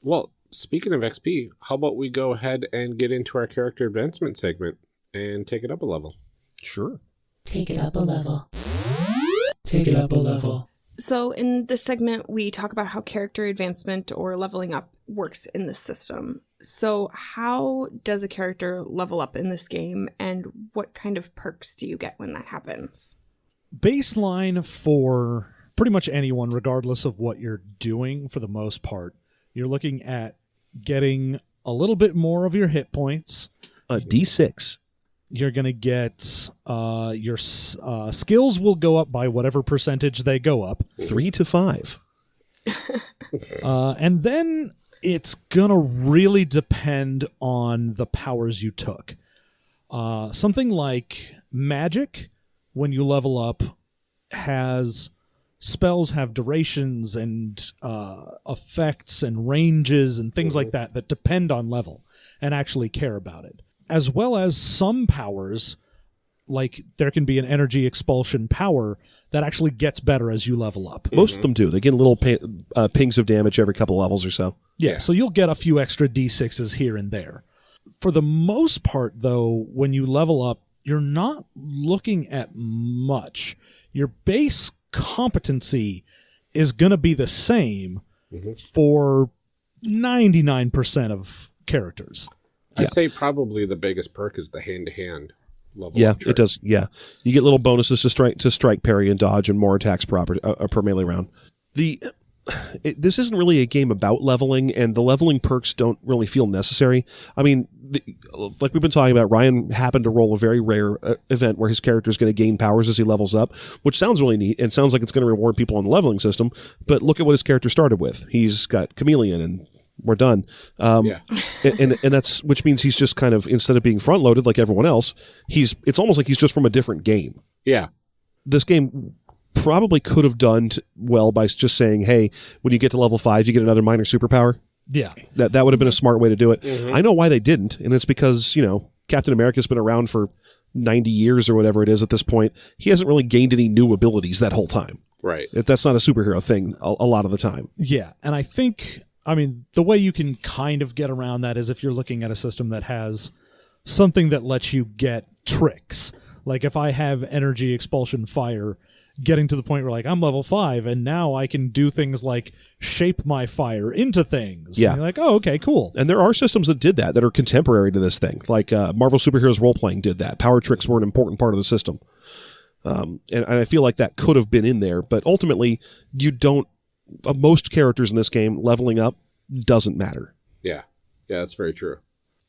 Well, speaking of XP, how about we go ahead and get into our character advancement segment and take it up a level? Sure. Take it up a level. Take it up a level. So in this segment, we talk about how character advancement or leveling up works in this system. So how does a character level up in this game, and what kind of perks do you get when that happens? Baseline for pretty much anyone, regardless of what you're doing, for the most part, you're looking at getting a little bit more of your hit points. A D6. You're going to get your skills will go up by whatever percentage they go up. 3 to 5. And then it's going to really depend on the powers you took. Something like magic, when you level up, spells have durations and effects and ranges and things like that depend on level and actually care about it. As well as some powers, like there can be an energy expulsion power that actually gets better as you level up. Most of them do. They get little pings of damage every couple levels or so. Yeah, so you'll get a few extra D6s here and there. For the most part, though, when you level up, you're not looking at much. Your base competency is going to be the same for 99% of characters. I'd say probably the biggest perk is the hand-to-hand level. Yeah, it does. Yeah, you get little bonuses to strike, parry, and dodge, and more attacks per melee round. This isn't really a game about leveling, and the leveling perks don't really feel necessary. I mean, like we've been talking about, Ryan happened to roll a very rare event where his character is going to gain powers as he levels up, which sounds really neat and sounds like it's going to reward people on the leveling system. But look at what his character started with. He's got Chameleon, and we're done. And that's, which means he's just kind of, instead of being front loaded like everyone else, it's almost like he's just from a different game. Yeah. This game probably could have done well by just saying, hey, when you get to level 5, you get another minor superpower. Yeah. That would have been a smart way to do it. I know why they didn't, and it's because, Captain America's been around for 90 years or whatever it is at this point. He hasn't really gained any new abilities that whole time. Right. That's not a superhero thing a lot of the time. Yeah, and I think, the way you can kind of get around that is if you're looking at a system that has something that lets you get tricks. Like if I have energy, expulsion, fire, getting to the point where I'm level 5 and now I can do things like shape my fire into things. Yeah. And you're like, oh, okay, cool. And there are systems that did that are contemporary to this thing. Like Marvel Superheroes Role-Playing did that. Power tricks were an important part of the system. And I feel like that could have been in there, but ultimately most characters in this game leveling up doesn't matter. Yeah. Yeah, that's very true.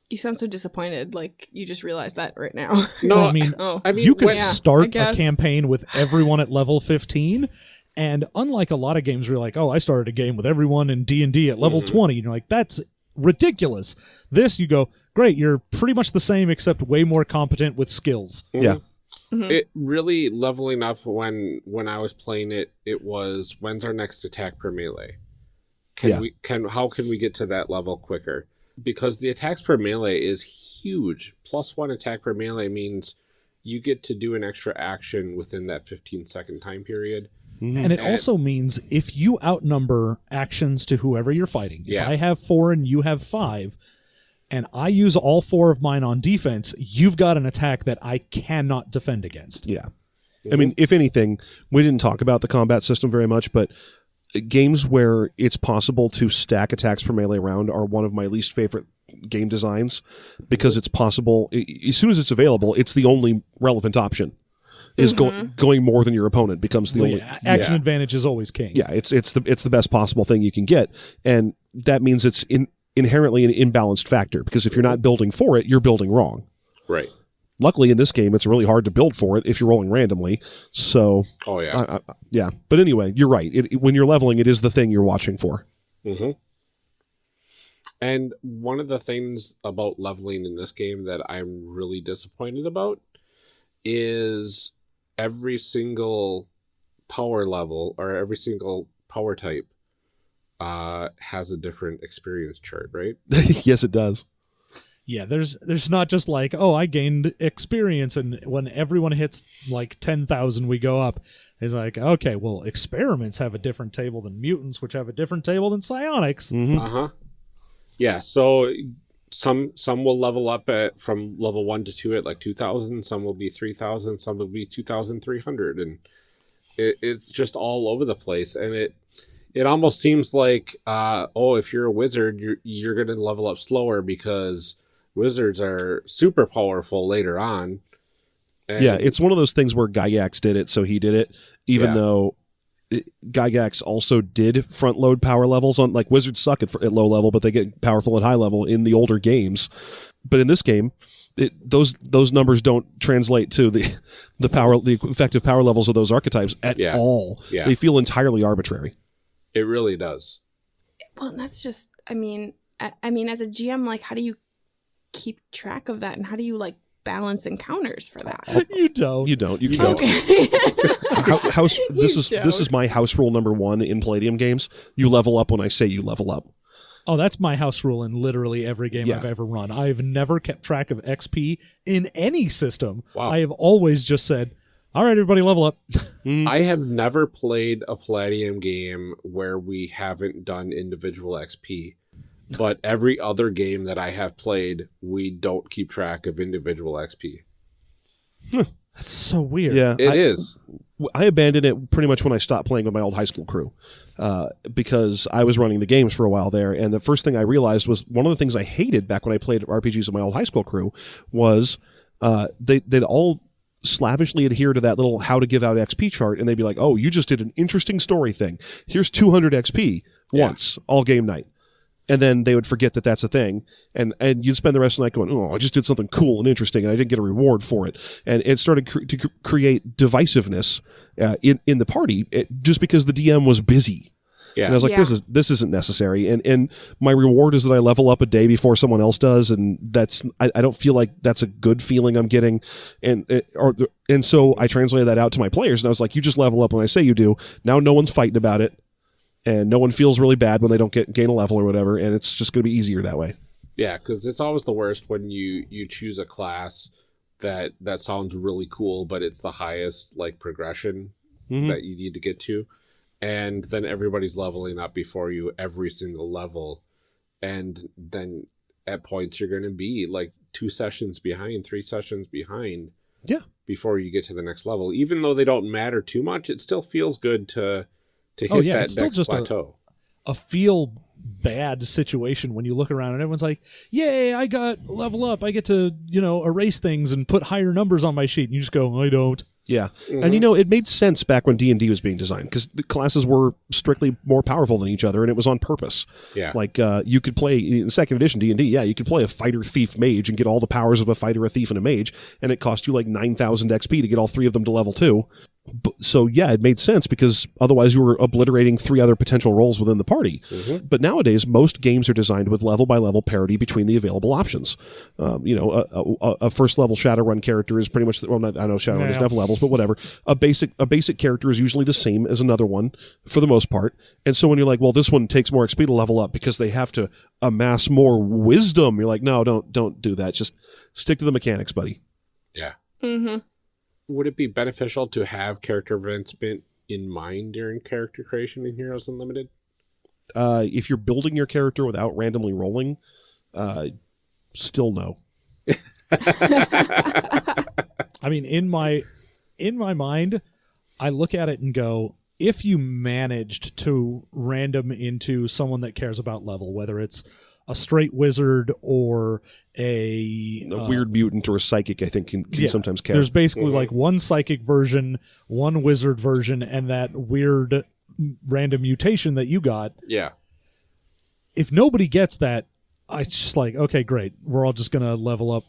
You sound so disappointed, like you just realized that right now. No, you could start a campaign with everyone at level 15, and unlike a lot of games where you're like, oh, I started a game with everyone in D&D at level 20, and you're like, that's ridiculous. This, you go, great, you're pretty much the same except way more competent with skills. Yeah. It really leveling up when I was playing it was, when's our next attack per melee? How can we get to that level quicker? Because the attacks per melee is huge. +1 attack per melee means you get to do an extra action within that 15-second time period. And it also means if you outnumber actions to whoever you're fighting, if I have 4 and you have 5, and I use all 4 of mine on defense, you've got an attack that I cannot defend against. Yeah. I mean, if anything, we didn't talk about the combat system very much, but games where it's possible to stack attacks per melee round are one of my least favorite game designs, because it's possible, as soon as it's available, it's the only relevant option. Is going more than your opponent becomes the only action advantage is always king. Yeah, it's the best possible thing you can get, and that means it's inherently an imbalanced factor, because if you're not building for it, you're building wrong. Right. Luckily, in this game, it's really hard to build for it if you're rolling randomly. So, yeah. But anyway, you're right. When you're leveling, it is the thing you're watching for. Mm-hmm. And one of the things about leveling in this game that I'm really disappointed about is every single power level or every single power type has a different experience chart, right? Yes, it does. Yeah, there's not just like, oh, I gained experience, and when everyone hits like 10,000, we go up. It's like, okay, well, experiments have a different table than mutants, which have a different table than psionics. Mm-hmm. Yeah, so some will level up from level 1 to 2 at like 2,000. Some will be 3,000. Some will be 2,300, and it's just all over the place. And it almost seems like, if you're a wizard, you're going to level up slower because wizards are super powerful later on. And it's one of those things where Gygax did it, so he did it, even though Gygax also did front load power levels on, like, wizards suck at low level, but they get powerful at high level in the older games. But in this game, those numbers don't translate to the effective power levels of those archetypes at all. Yeah. They feel entirely arbitrary. It really does. Well, that's just, I mean, as a GM, like, how do you keep track of that, and how do you like balance encounters for that? You don't. You can't. Okay. This is my house rule number 1 in Palladium games. You level up when I say you level up. Oh, that's my house rule in literally every game I've ever run. I've never kept track of XP in any system. Wow. I have always just said, all right, everybody level up. I have never played a Palladium game where we haven't done individual XP. But every other game that I have played, we don't keep track of individual XP. That's so weird. Yeah, it is. I abandoned it pretty much when I stopped playing with my old high school crew, because I was running the games for a while there. And the first thing I realized was one of the things I hated back when I played RPGs with my old high school crew was they'd all slavishly adhere to that little how to give out XP chart, and they'd be like, oh, you just did an interesting story thing. Here's 200 XP once, all game night. And then they would forget that that's a thing. And you'd spend the rest of the night going, oh, I just did something cool and interesting, and I didn't get a reward for it. And it started to create divisiveness in the party, just because the DM was busy. Yeah. And I was like, this isn't necessary. And my reward is that I level up a day before someone else does, and I don't feel like that's a good feeling I'm getting. And so I translated that out to my players, and I was like, you just level up when I say you do. Now no one's fighting about it. And no one feels really bad when they don't gain a level or whatever, and it's just going to be easier that way. Yeah, because it's always the worst when you choose a class that sounds really cool, but it's the highest progression that you need to get to, and then everybody's leveling up before you every single level, and then at points you're going to be 2 sessions behind, 3 sessions behind. Yeah. Before you get to the next level, even though they don't matter too much, it still feels good to hit that it's still next just plateau. A feel bad situation when you look around and everyone's like, yay, I got level up. I get to, erase things and put higher numbers on my sheet. And you just go, I don't. Yeah. And it made sense back when D&D was being designed, because the classes were strictly more powerful than each other, and it was on purpose. Yeah. You could play in 2nd edition D&D, you could play a fighter, thief, mage and get all the powers of a fighter, a thief, and a mage, and it cost you 9,000 XP to get all 3 of them to level 2. So it made sense, because otherwise you were obliterating 3 other potential roles within the party. But nowadays, most games are designed with level by level parity between the available options. A first level Shadowrun character is pretty much I know Shadowrun doesn't have levels, but whatever. A basic character is usually the same as another one for the most part. And so when you're like, well, this one takes more XP to level up because they have to amass more wisdom, you're like, no, don't do that. Just stick to the mechanics, buddy. Yeah. Would it be beneficial to have character advancement in mind during character creation in Heroes Unlimited? If you're building your character without randomly rolling, still no. I mean, in my mind, I look at it and go, if you managed to random into someone that cares about level, whether it's a straight wizard or a weird mutant or a psychic, I think can sometimes care. There's basically one psychic version, one wizard version, and that weird random mutation that you got. Yeah. If nobody gets that, it's just okay, great. We're all just going to level up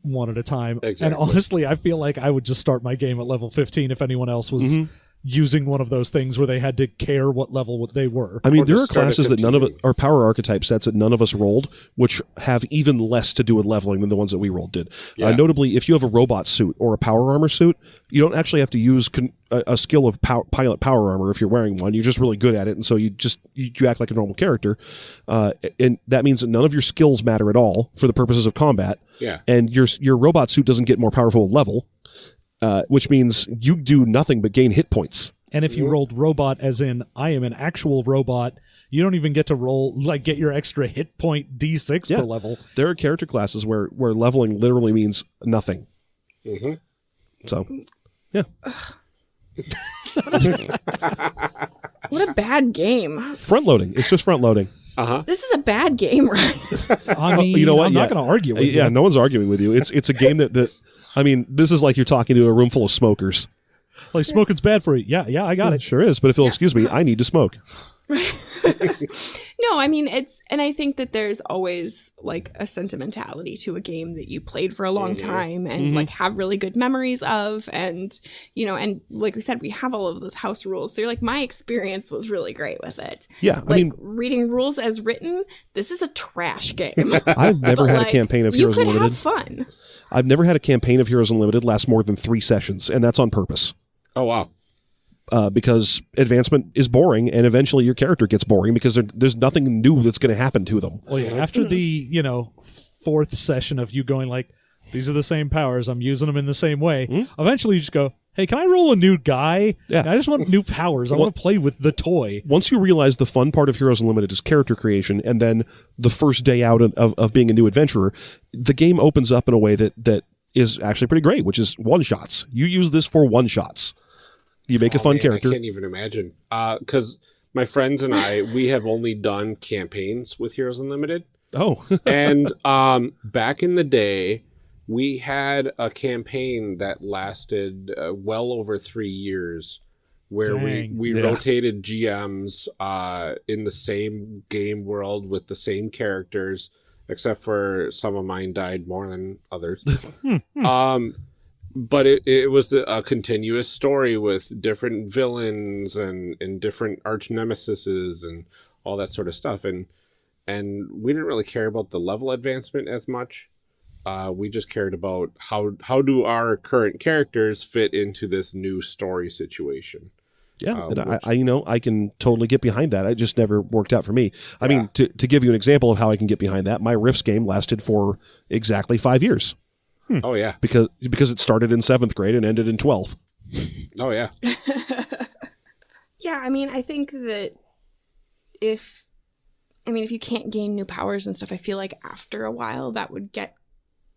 one at a time. Exactly. And honestly, I feel like I would just start my game at level 15 if anyone else was using one of those things where they had to care what level they were. I mean, there are classes that none of it are power archetype sets that none of us rolled, which have even less to do with leveling than the ones that we rolled did. Yeah. Notably, if you have a robot suit or a power armor suit, you don't actually have to use a skill of pilot power armor if you're wearing one. You're just really good at it, and so you act like a normal character. And that means that none of your skills matter at all for the purposes of combat. Yeah. And your robot suit doesn't get more powerful with level. Which means you do nothing but gain hit points. And if you rolled robot as in I am an actual robot, you don't even get to roll get your extra hit point D6 per level. There are character classes where leveling literally means nothing. So, yeah. What a bad game. Front loading. It's just front loading. This is a bad game, right? I mean, you know what? I'm not going to argue with you. Yeah, no one's arguing with you. It's a game that I mean, this is like you're talking to a room full of smokers. Smoking's bad for you. Yeah, I got it. Sure is. But if you'll excuse me, I need to smoke. No, I mean, and I think that there's always a sentimentality to a game that you played for a long time and have really good memories of. And, and like we said, we have all of those house rules. So you're my experience was really great with it. Yeah. I mean, reading rules as written, this is a trash game. I've never had a campaign of Heroes Unlimited. You could have fun. I've never had a campaign of Heroes Unlimited last more than 3 sessions, and that's on purpose. Oh, wow. Because advancement is boring, and eventually your character gets boring because there's nothing new that's going to happen to them. Well, yeah, after the 4th session of you going these are the same powers, I'm using them in the same way, eventually you just go, hey, can I roll a new guy? Yeah. I just want new powers. I want to play with the toy. Once you realize the fun part of Heroes Unlimited is character creation, and then the first day out of being a new adventurer, the game opens up in a way that is actually pretty great, which is one-shots. You use this for one-shots. You make a fun character. I can't even imagine. Because my friends and we have only done campaigns with Heroes Unlimited. Oh. And back in the day, we had a campaign that lasted well over 3 years, where we rotated GMs in the same game world with the same characters, except for some of mine died more than others. But it was a continuous story with different villains and different arch nemesises and all that sort of stuff. And we didn't really care about the level advancement as much. We just cared about how do our current characters fit into this new story situation. Yeah, and I can totally get behind that. It just never worked out for me. I mean, to give you an example of how I can get behind that, my Rifts game lasted for exactly 5 years. Oh yeah, because it started in 7th grade and ended in 12th. Oh yeah. Yeah, I mean, I think that if you can't gain new powers and stuff, I feel like after a while that would get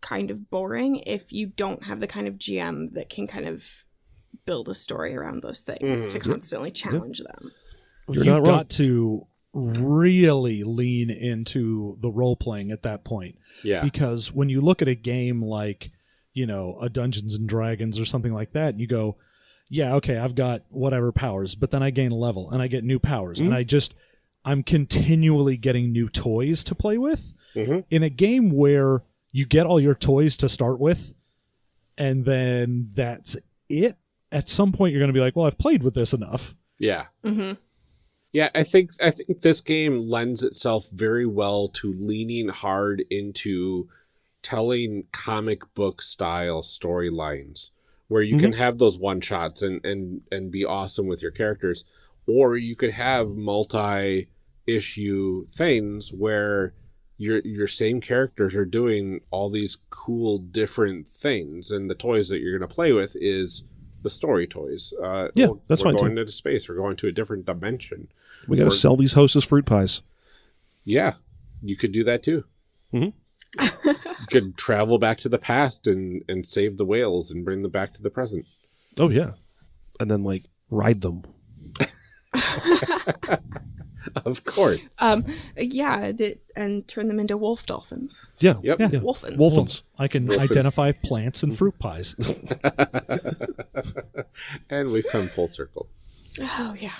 kind of boring if you don't have the kind of GM that can kind of build a story around those things to constantly challenge them. You've got to really lean into the role playing at that point. Yeah. Because when you look at a game like, a Dungeons and Dragons or something like that, you go, yeah, okay, I've got whatever powers, but then I gain a level and I get new powers and I'm continually getting new toys to play with. In a game where you get all your toys to start with and then that's it, at some point you're going to be like, well, I've played with this enough. Yeah. Yeah, I think this game lends itself very well to leaning hard into telling comic book style storylines where you can have those one shots and be awesome with your characters, or you could have multi-issue things where your same characters are doing all these cool different things, and the toys that you're going to play with is the story toys. That's fine. We're going into space. We're going to a different dimension. We got to sell these Hostess fruit pies. Yeah, you could do that too. You could travel back to the past and save the whales and bring them back to the present. Oh yeah, and then ride them. Of course. And turn them into wolf dolphins. Yeah. Yep. Yeah. Wolfins. Wolfins. I can identify plants and fruit pies. And we've come full circle. Oh, yeah.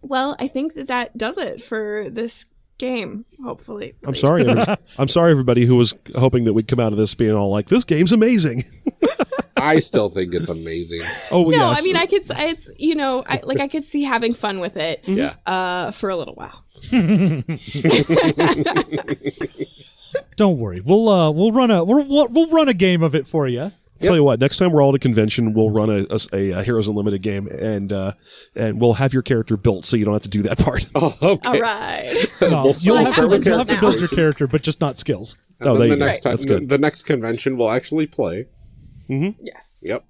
Well, I think that does it for this game, hopefully. I'm sorry. I'm sorry, everybody who was hoping that we'd come out of this being all like, this game's amazing. I still think it's amazing. Oh, no, yes. I mean, I could see having fun with it. Yeah. For a little while. Don't worry. We'll run a game of it for you. Tell you what, next time we're all at a convention, we'll run a Heroes Unlimited game, and we'll have your character built, so you don't have to do that part. Oh, okay. All right. No, you'll have to build your character, but just not skills. And then the next convention we'll actually play. Yes. Yep.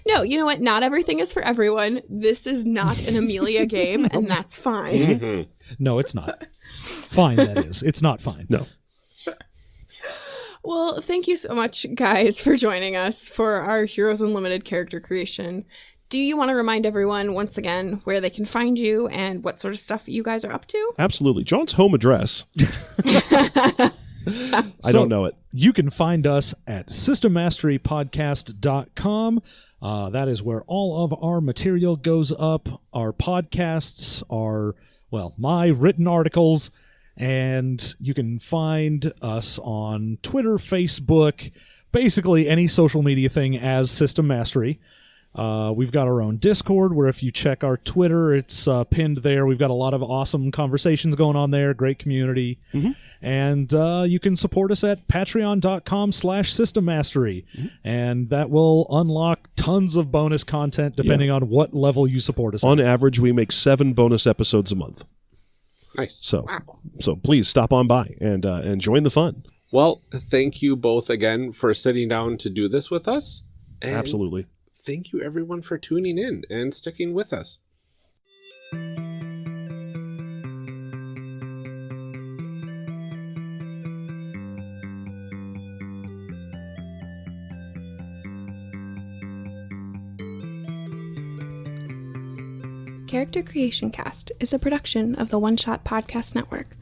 No, you know what? Not everything is for everyone. This is not an Amelia game, and that's fine. No, it's not. Fine, that is. It's not fine. No. Well, thank you so much, guys, for joining us for our Heroes Unlimited character creation. Do you want to remind everyone, once again, where they can find you and what sort of stuff you guys are up to? Absolutely. John's home address. I don't know it. You can find us at systemmasterypodcast.com. That is where all of our material goes up. Our podcasts are, my written articles. And you can find us on Twitter, Facebook, basically any social media thing as System Mastery. We've got our own Discord where if you check our Twitter, it's pinned there. We've got a lot of awesome conversations going on there. Great community. And you can support us at patreon.com/systemmastery. And that will unlock tons of bonus content depending on what level you support us on average, we make 7 bonus episodes a month. Nice. So please stop on by and join the fun. Well, thank you both again for sitting down to do this with us. And absolutely. Thank you, everyone, for tuning in and sticking with us. Character Creation Cast is a production of the One Shot Podcast Network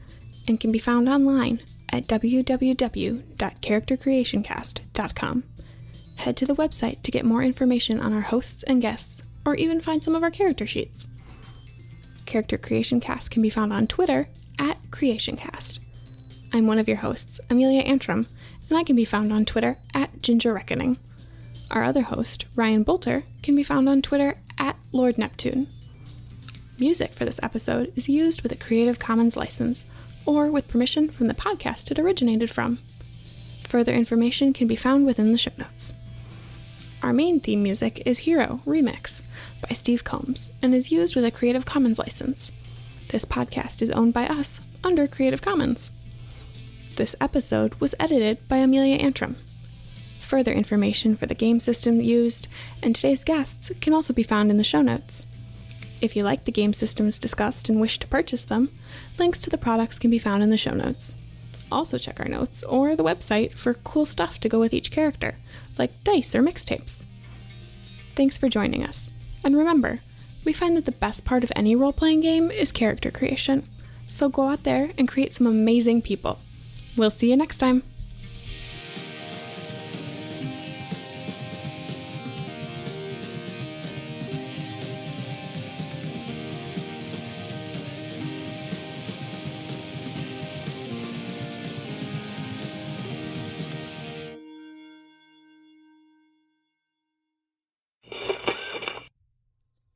and can be found online at www.charactercreationcast.com. Head to the website to get more information on our hosts and guests, or even find some of our character sheets. Character Creation Cast can be found on Twitter at CreationCast. I'm one of your hosts, Amelia Antrim, and I can be found on Twitter at Ginger Reckoning. Our other host, Ryan Bolter, can be found on Twitter at Lord Neptune. Music for this episode is used with a Creative Commons license, or with permission from the podcast it originated from. Further information can be found within the show notes. Our main theme music is Hero Remix by Steve Combs and is used with a Creative Commons license. This podcast is owned by us under Creative Commons. This episode was edited by Amelia Antrim. Further information for the game system used and today's guests can also be found in the show notes. If you like the game systems discussed and wish to purchase them, links to the products can be found in the show notes. Also check our notes or the website for cool stuff to go with each character, like dice or mixtapes. Thanks for joining us. And remember, we find that the best part of any role-playing game is character creation. So go out there and create some amazing people. We'll see you next time.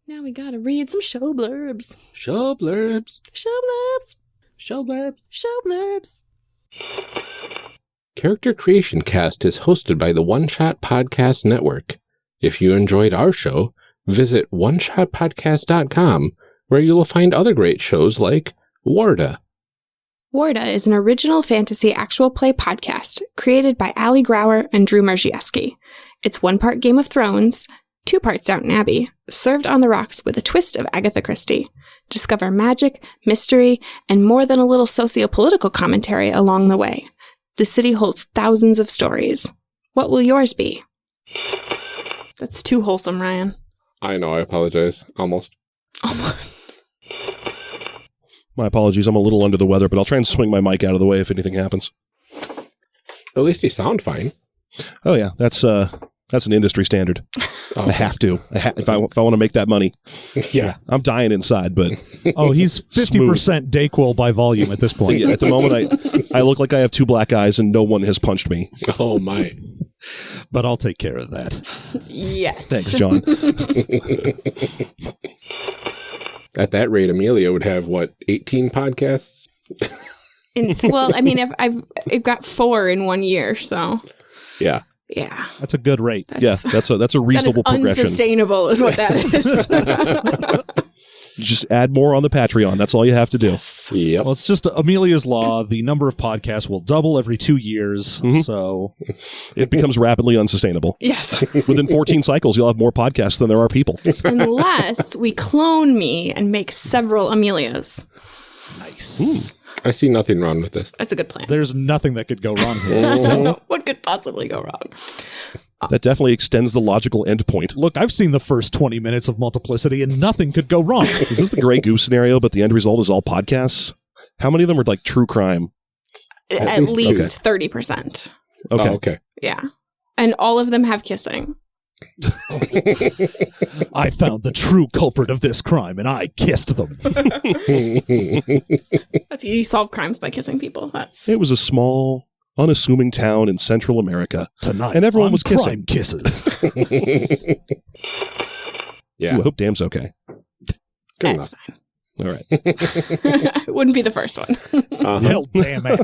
Now we gotta read some show blurbs. Show blurbs. Show blurbs. Show blurbs. Show blurbs. Character Creation Cast is hosted by the One Shot Podcast Network. If you enjoyed our show, visit oneshotpodcast.com, where you will find other great shows like Warda. Warda is an original fantasy actual play podcast created by Ali Grauer and Drew Marziewski. It's 1 part Game of Thrones, 2 parts Downton Abbey, served on the rocks with a twist of Agatha Christie. Discover magic, mystery, and more than a little socio-political commentary along the way. The city holds thousands of stories. What will yours be? That's too wholesome, Ryan. I know, I apologize. Almost. My apologies, I'm a little under the weather, but I'll try and swing my mic out of the way if anything happens. At least you sound fine. Oh yeah, that's an industry standard. I have to. If I want to make that money. Yeah. I'm dying inside, but Oh, he's 50% Dayquil by volume at this point. yeah, at the moment I look like I have 2 black eyes and no one has punched me. Oh, my. But I'll take care of that. Yes. Thanks, John. At that rate, Amelia would have, 18 podcasts? Well, I mean, I've got 4 in 1 year, so... Yeah. Yeah. That's a good rate. That's a reasonable that is progression. Unsustainable is what that is. Just add more on the Patreon. That's all you have to do. Yep. Well, it's just Amelia's Law. The number of podcasts will double every 2 years. Mhm. So It becomes rapidly unsustainable. Yes. Within 14 cycles, you'll have more podcasts than there are people. Unless we clone me and make several Amelias. nice. I see nothing wrong with this. That's a good plan. There's nothing that could go wrong here. What could possibly go wrong? That definitely extends the logical endpoint. Look, I've seen the first 20 minutes of Multiplicity and nothing could go wrong. Is this the Grey Goose scenario, but the end result is all podcasts? How many of them are like true crime? At least 30%. Okay. Oh, okay. Yeah. And all of them have kissing. I found the true culprit of this crime and I kissed them. That's you solve crimes by kissing people. That's It was a small, unassuming town in Central America. Tonight, And everyone on was kissing. Crime kisses. Yeah. Ooh, I hope Dam's okay. Good that's enough. fine. All right. It wouldn't be the first one. Hell damn it.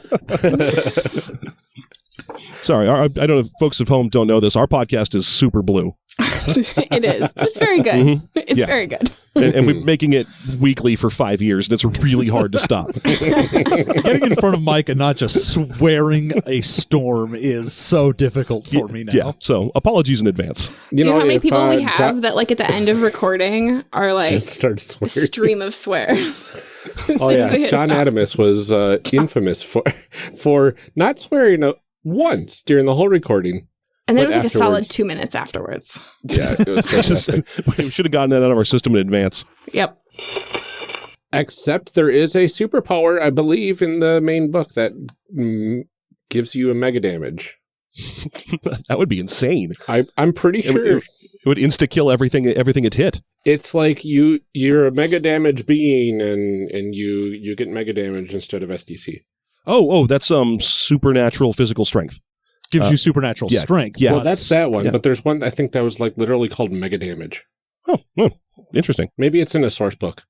Sorry, I don't know if folks at home don't know this. Our podcast is super blue. It is. But it's very good. Mhm. It's Yeah. very good. And we're making it weekly for 5 years, and it's really hard to stop. Getting in front of Mike and not just swearing a storm is so difficult for me now. Yeah, so apologies in advance. You know how many if, people we John- have that, like, at the end of recording are like just started a swearing. stream of swears? As Oh soon as we yeah, hit John stop. Adamus was infamous for not swearing once during the whole recording, And then But it was like a solid afterwards- 2 minutes afterwards. Yeah, it was fantastic. We should have gotten that out of our system in advance. Yep. Except there is a superpower, I believe, in the main book that gives you a mega damage. That would be insane. I'm pretty sure It would insta-kill everything it hit. it's like you're a mega damage being, and you get mega damage instead of SDC. Oh, that's supernatural physical strength. Gives you supernatural yeah, strength. yeah. Well, that's that one, Yeah. but there's one I think that was like literally called mega damage. Oh, interesting. Maybe it's in a source book.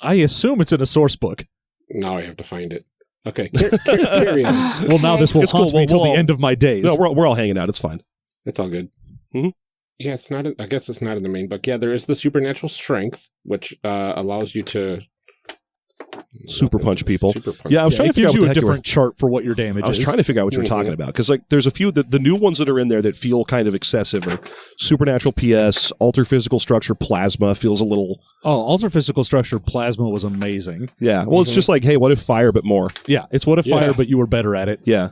I assume it's in a source book. Now I have to find it. Okay, carry on. Well, now this will It's haunt cool. me till We'll the all- end of my days. No, we're all hanging out. It's fine. It's all good. Mhm. Yeah, it's not. I guess it's not in the main book. Yeah, there is the supernatural strength, which allows you to Super punch people. Super punch. Yeah, I was trying it to figure out gives what you the a heck you were. different chart for what your damage I was is. trying to figure out what you were talking about because like there's a few the new ones that are in there that feel kind of excessive are supernatural PS, alter physical structure, plasma feels a little Alter physical structure plasma was amazing. yeah. Well, it's just like hey, what if fire but more? Yeah, it's what if Yeah. fire, but you were better at it. Yeah,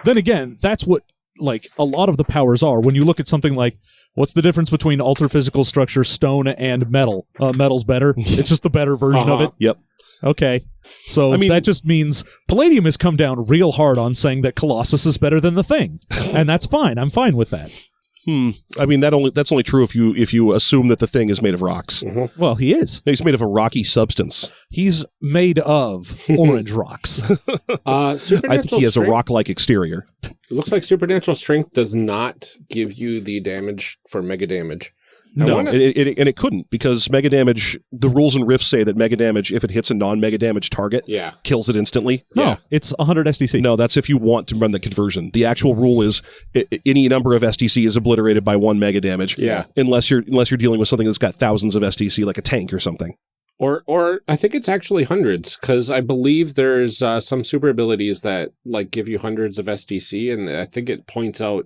Then again, that's what like a lot of the powers are. When you look at something like what's the difference between alter physical structure, stone, and metal? Metal's better. It's just the better version of it. yep. Okay. So I mean- that just means Palladium has come down real hard on saying that Colossus is better than the Thing. And that's fine. I'm fine with that. I mean that's only true if you assume that the thing is made of rocks. Well, he is. He's made of a rocky substance. He's made of orange rocks. I think he has a rock-like exterior. It looks like supernatural strength does not give you the damage for mega damage. No, it couldn't because mega damage. The rules and riffs say that mega damage, if it hits a non-mega damage target, Yeah. kills it instantly. No, it's 100 SDC. No, that's if you want to run the conversion. The actual rule is any number of SDC is obliterated by 1 mega damage. Yeah. Unless you're dealing with something that's got thousands of SDC, like a tank or something. Or I think it's actually hundreds, because I believe there's some super abilities that like give you hundreds of SDC, and I think it points out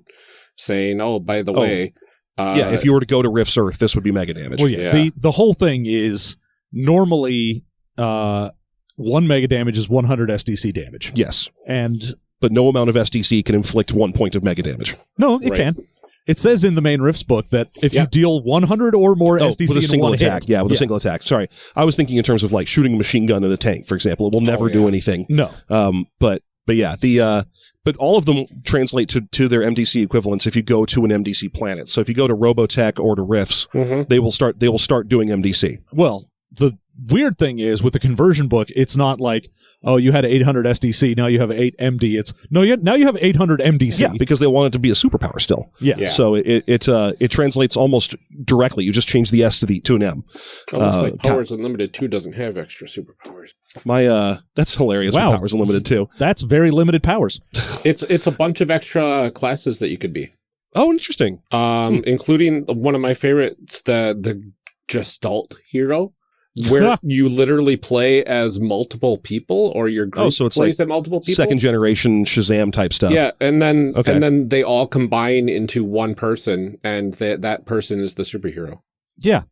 saying, "Oh, by the way, Yeah, if you were to go to Rift's Earth, this would be mega damage. Well, yeah. Yeah. The whole thing is normally 1 mega damage is 100 SDC damage. Yes, And but no amount of SDC can inflict 1 point of mega damage. no, it Right. can. It says in the main Rifts book that if you deal 100 or more SDC with a in single one attack. hit, Yeah, with a single attack. Sorry, I was thinking in terms of like shooting a machine gun in a tank, for example. It will never do anything. No. But yeah, but all of them translate to their MDC equivalents if you go to an MDC planet. So if you go to Robotech or to Rifts, they will start doing MDC. Well, the weird thing is with the conversion book, it's not like, oh, you had 800 SDC, now you have 8 MD. It's no, now you have 800 MDC. Yeah, because they want it to be a superpower still. Yeah. Yeah. So it translates almost directly. You just change the S to an M. it looks like Powers Unlimited 2 doesn't have extra superpowers. That's hilarious. Wow. For Powers Unlimited too. That's very limited powers. It's a bunch of extra classes that you could be, Oh, interesting. including one of my favorites, the Gestalt hero, where you literally play as multiple people, or your group So it's plays like as multiple people. Second generation Shazam type stuff. Yeah, and then Okay. and then they all combine into one person, and that person is the superhero. Yeah.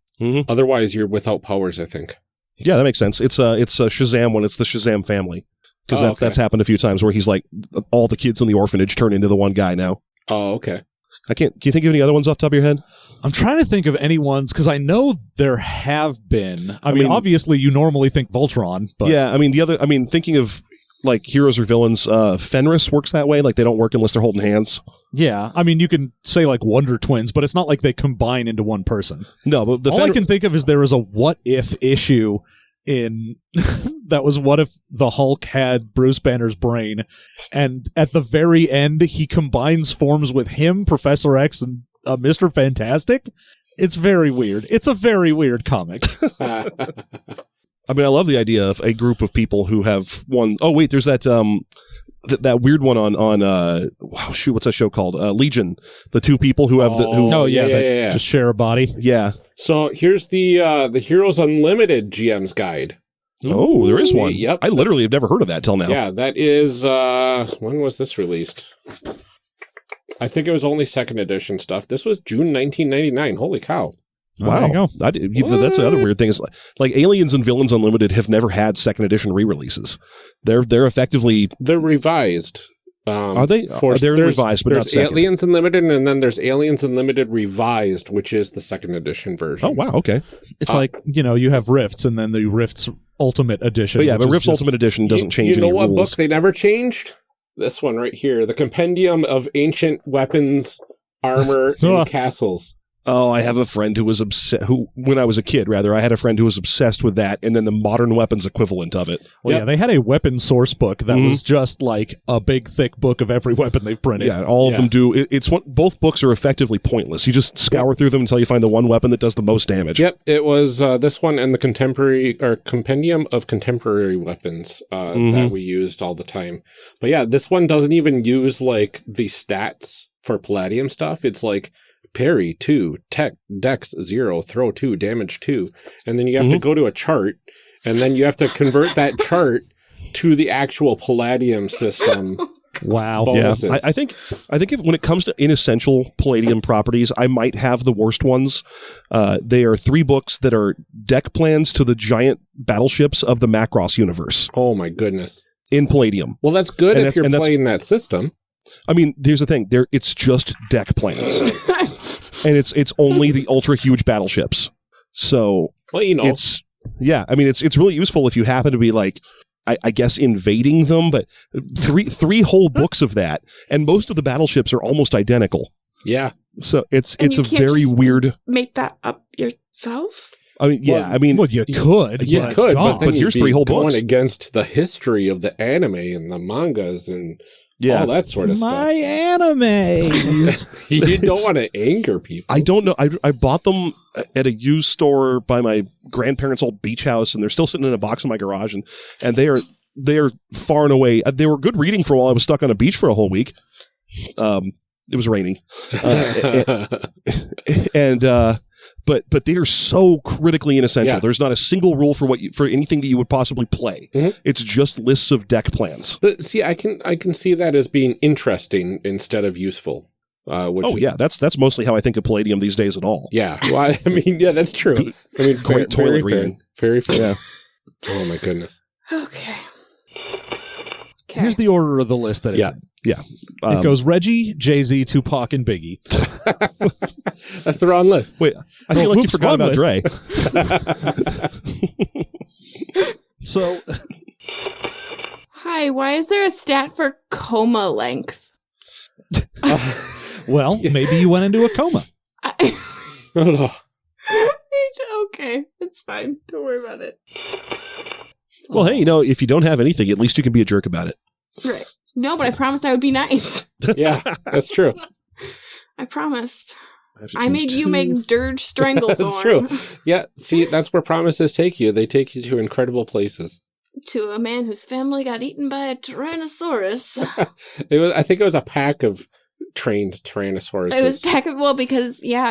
Otherwise, you're without powers, I think. Yeah, that makes sense. It's Shazam when it's the Shazam family. Because Oh, that's happened a few times where he's like, all the kids in the orphanage turn into the one guy now. Oh, okay. Can you think of any other ones off the top of your head? I'm trying to think of any ones because I know there have been. I mean, obviously, you normally think Voltron, but Yeah, thinking of like heroes or villains, Fenris works that way. Like they don't work unless they're holding hands. yeah. I mean, you can say like Wonder Twins, but it's not like they combine into one person. No, but All I can think of is there was a what if issue in that was what if the Hulk had Bruce Banner's brain, and at the very end he combines forms with him, Professor X, and Mr. Fantastic. It's very weird. It's a very weird comic. I mean, I love the idea of a group of people who have one. Oh wait, there's that that weird one on what's that show called? Legion. The two people who have yeah. Just share a body. yeah. So here's the Heroes Unlimited GM's guide. Oh, there is one. Yep. I literally have never heard of that till now. Yeah, that is when was this released? I think it was only 2nd edition stuff. This was June 1999. Holy cow. Wow. There you go. That's the other weird thing is like Aliens and Villains Unlimited have never had 2nd edition re-releases. They're effectively They're revised. Are they? They're revised, but not there's second. Aliens Unlimited, and then there's Aliens Unlimited Revised, which is the second edition version. Oh, wow. Okay. It's like, you have Rifts and then the Rifts Ultimate Edition. But yeah, the Rift's Ultimate Edition doesn't change any rules. You know what book they never changed? This one right here. The Compendium of Ancient Weapons, Armor, and Castles. Oh, I have a friend who was obsessed, when I was a kid, rather, I had a friend who was obsessed with that, and then the modern weapons equivalent of it. Well, yeah, they had a weapon source book that was just like a big, thick book of every weapon they've printed. Yeah, all of them do. Both books are effectively pointless. You just scour through them until you find the one weapon that does the most damage. Yep, it was this one and the Compendium of Contemporary Weapons that we used all the time. But yeah, this one doesn't even use like the stats for Palladium stuff. It's like parry 2, tech, dex 0, throw 2, damage 2. And then you have to go to a chart, and then you have to convert that chart to the actual Palladium system. Wow. Bonuses. Yeah, I think when it comes to inessential Palladium properties, I might have the worst ones. They are 3 books that are deck plans to the giant battleships of the Macross universe. Oh my goodness. In Palladium. Well, that's good if you're playing that system. I mean, here's the thing. It's just deck plans. And it's only the ultra huge battleships. So well, it's really useful if you happen to be like, I guess invading them, but three whole books of that, and most of the battleships are almost identical. Yeah. So it's a very weird. Make that up yourself. I mean, yeah. Well, you could. But here's 3 whole books going against the history of the anime and the mangas and. Yeah. All that sort of stuff. My animes. You don't want to anger people. I don't know. I bought them at a used store by my grandparents' old beach house, and they're still sitting in a box in my garage. And they are far and away. They were good reading for a while. I was stuck on a beach for a whole week. It was raining, but they are so critically inessential. Yeah. There's not a single rule for anything that you would possibly play. It's just lists of deck plans. But see, I can see that as being interesting instead of useful. That's mostly how I think of Palladium these days at all. Yeah, well, I mean, yeah, that's true. I mean, Great toilet reading. Very fair. Yeah. Oh my goodness. Okay. Here's the order of the list that it's in. Yeah. It goes Reggie, Jay-Z, Tupac, and Biggie. That's the wrong list. Wait, I feel like you forgot about Dre. So, hi, why is there a stat for coma length? Well, maybe you went into a coma. No. Okay, it's fine. Don't worry about it. Well, hey, if you don't have anything, at least you can be a jerk about it. Right. No, but I promised I would be nice. Yeah, that's true. I promised. I made you make Dirge Stranglethorn. That's true. Yeah, see, that's where promises take you. They take you to incredible places. To a man whose family got eaten by a Tyrannosaurus. I think it was a pack of trained Tyrannosaurus. It was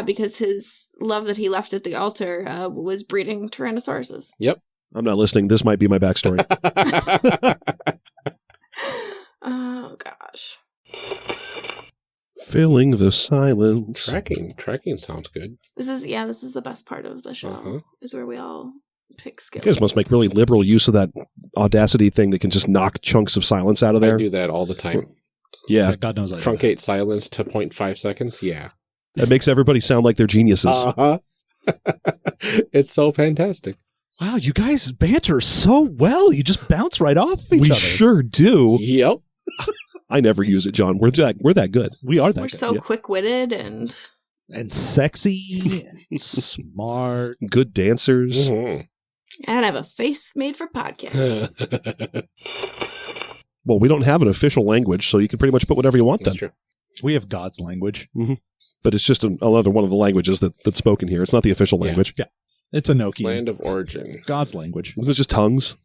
because his love that he left at the altar was breeding Tyrannosauruses. Yep. I'm not listening. This might be my backstory. Oh, gosh. Filling the silence. Tracking sounds good. This is the best part of the show. Is where we all pick skills. You guys must make really liberal use of that Audacity thing that can just knock chunks of silence out of there. I do that all the time. Yeah. God knows I Truncate silence to 0.5 seconds. Yeah. That makes everybody sound like they're geniuses. It's so fantastic. Wow, you guys banter so well. You just bounce right off each we other. Sure do. Yep. I never use it, John. We're that good. We are that We're good. so quick-witted and sexy, smart, good dancers. Mm-hmm. and have a face made for podcasting. Well, we don't have an official language, so you can pretty much put whatever you want then. That's true. We have God's language. Mm-hmm. But it's just another one of the languages that's spoken here. It's not the official language. Yeah. It's Enoki. Land of origin. God's language. Is it just tongues?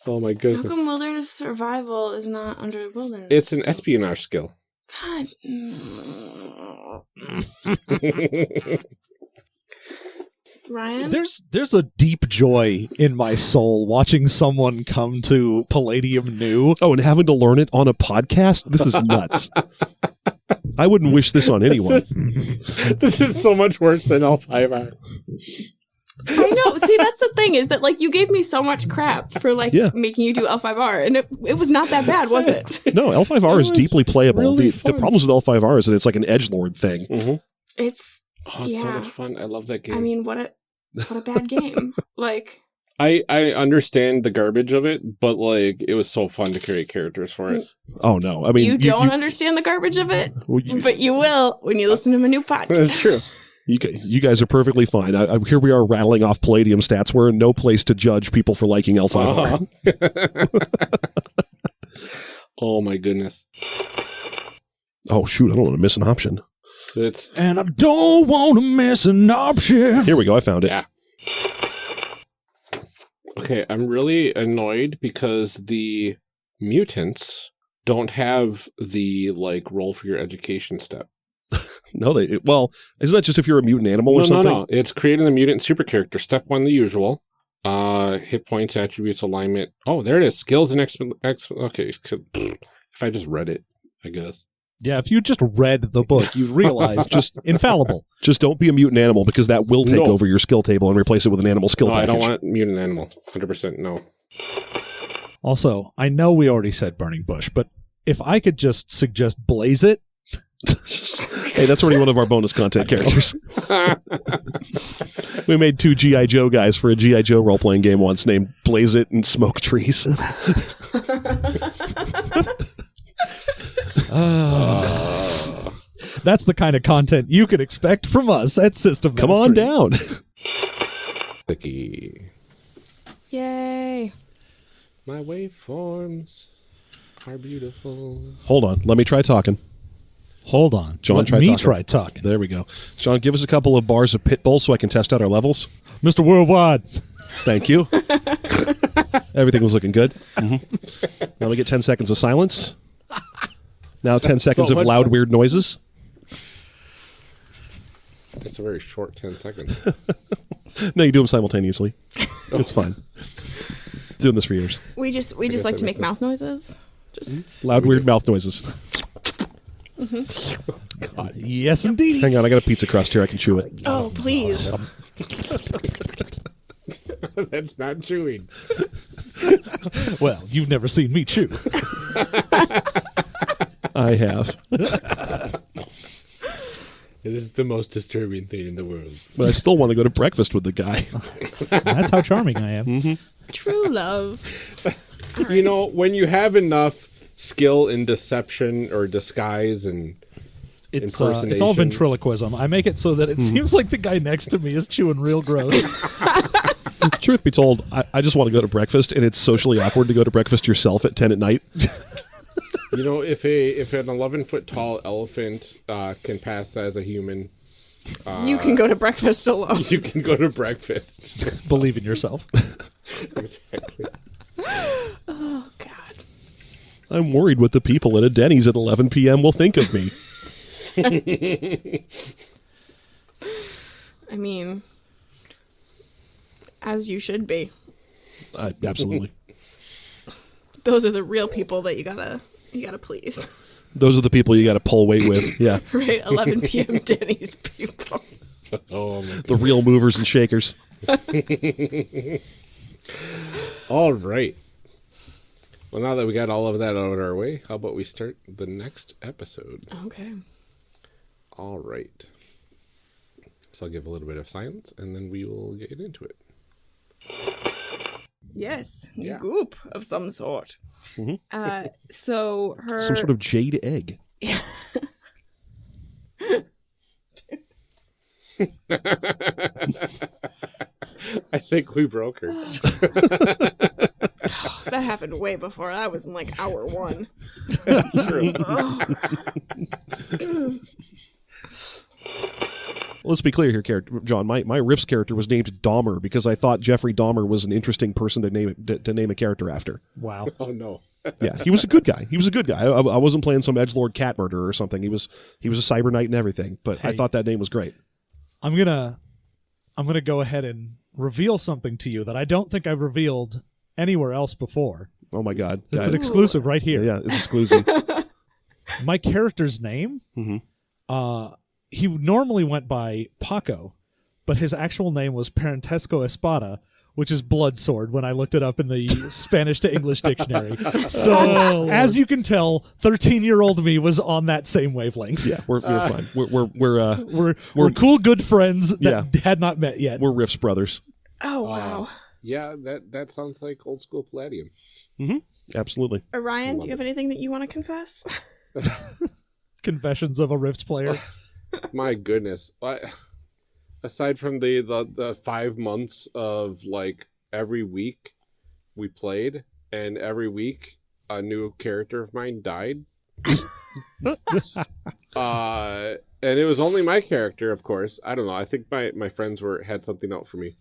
Oh my How goodness. come wilderness survival is not under wilderness? It's an espionage skill. God. Ryan? There's a deep joy in my soul watching someone come to Palladium New. Oh, and having to learn it on a podcast? This is nuts. I wouldn't wish this on anyone. This is so much worse than L5R. I know. See, that's the thing is that, like, you gave me so much crap for, like, making you do L5R, and it was not that bad, was it? No, L5R is deeply playable. Really the problems with L5R is that it's like an edgelord thing. Mm-hmm. It's so much fun. I love that game. I mean, what a bad game. Like, I understand the garbage of it, but, like, it was so fun to create characters for it. Oh, no. I mean, you don't understand the garbage of it, but you will when you listen to my new podcast. That's true. You guys are perfectly fine. Here we are rattling off Palladium stats. We're in no place to judge people for liking L5R. Oh, my goodness. Oh, shoot. I don't want to miss an option. And I don't want to miss an option. Here we go. I found it. Yeah. Okay, I'm really annoyed because the mutants don't have the, like, roll for your education step. No, isn't that just if you're a mutant animal or something? No. It's creating the mutant super character. Step 1, the usual. Hit points, attributes, alignment. Oh, there it is. Skills and okay. If I just read it, I guess. Yeah, if you just read the book, you'd realize just infallible. Just don't be a mutant animal because that will take over your skill table and replace it with an animal skill package. I don't want mutant animal. 100% no. Also, I know we already said burning bush, but if I could just suggest blaze it. Hey, that's already one of our bonus content characters. We made 2 G.I. Joe guys for a G.I. Joe role-playing game once named Blaze It and Smoke Trees. That's the kind of content you could expect from us at System Come Mastery. on down. Sticky. Yay. My waveforms are beautiful. Hold on. Let me try talking. Hold on. John, Let me try talking. There we go. John, give us a couple of bars of Pitbull so I can test out our levels. Mr. Worldwide. Thank you. Everything was looking good. Mm-hmm. Now we get 10 seconds of silence. Now 10 seconds of loud, weird noises. That's a very short 10 seconds. No, you do them simultaneously. It's fine. Doing this for years. We just like to make mouth noises. Just loud, weird mouth noises. God, yes, indeed. Hang on, I got a pizza crust here. I can chew it. Oh, please. That's not chewing. Well, you've never seen me chew. I have. It is the most disturbing thing in the world. But I still want to go to breakfast with the guy. That's how charming I am. Mm-hmm. True love. You know, when you have enough skill in deception or disguise and impersonation. It's all ventriloquism. I make it so that it seems like the guy next to me is chewing real gross. Truth be told, I just want to go to breakfast, and it's socially awkward to go to breakfast yourself at 10 at night. You know, if an 11-foot tall elephant can pass as a human, you can go to breakfast alone. You can go to breakfast. Believe in yourself. Exactly. Oh God. I'm worried what the people at a Denny's at 11 p.m. will think of me. I mean, as you should be. Absolutely. Those are the real people that you gotta please. Those are the people you got to pull weight with. Yeah. Right, 11 p.m. Denny's people. Oh my God. The real movers and shakers. All right. Well, now that we got all of that out of our way, how about we start the next episode? Okay. All right. So I'll give a little bit of silence, and then we will get into it. Yes. Yeah. Goop of some sort. Mm-hmm. So her... Some sort of jade egg. I think we broke her. That happened way before. That was in like hour 1. That's true. Let's be clear here, John. My Riff's character was named Dahmer because I thought Jeffrey Dahmer was an interesting person to name a character after. Wow. Oh no. Yeah, he was a good guy. I wasn't playing some edgelord cat murderer or something. He was a cyber knight and everything. But hey, I thought that name was great. I'm gonna go ahead and reveal something to you that I don't think I've revealed anywhere else before. Oh my God! It's an exclusive right here. Yeah, it's exclusive. My character's name. Mm-hmm. He normally went by Paco, but his actual name was Parentesco Espada, which is blood sword when I looked it up in the Spanish to English dictionary. So, as you can tell, 13-year-old me was on that same wavelength. Yeah, we're fine. We're cool, good friends that had not met yet. We're Riffs brothers. Oh, wow. Yeah, that sounds like old school Palladium. Mm-hmm. Absolutely. Ryan, do you have anything that you want to confess? Confessions of a Rifts player. My goodness. Aside from the 5 months of like every week we played, and every week a new character of mine died. And it was only my character, of course. I don't know. I think my friends had something out for me.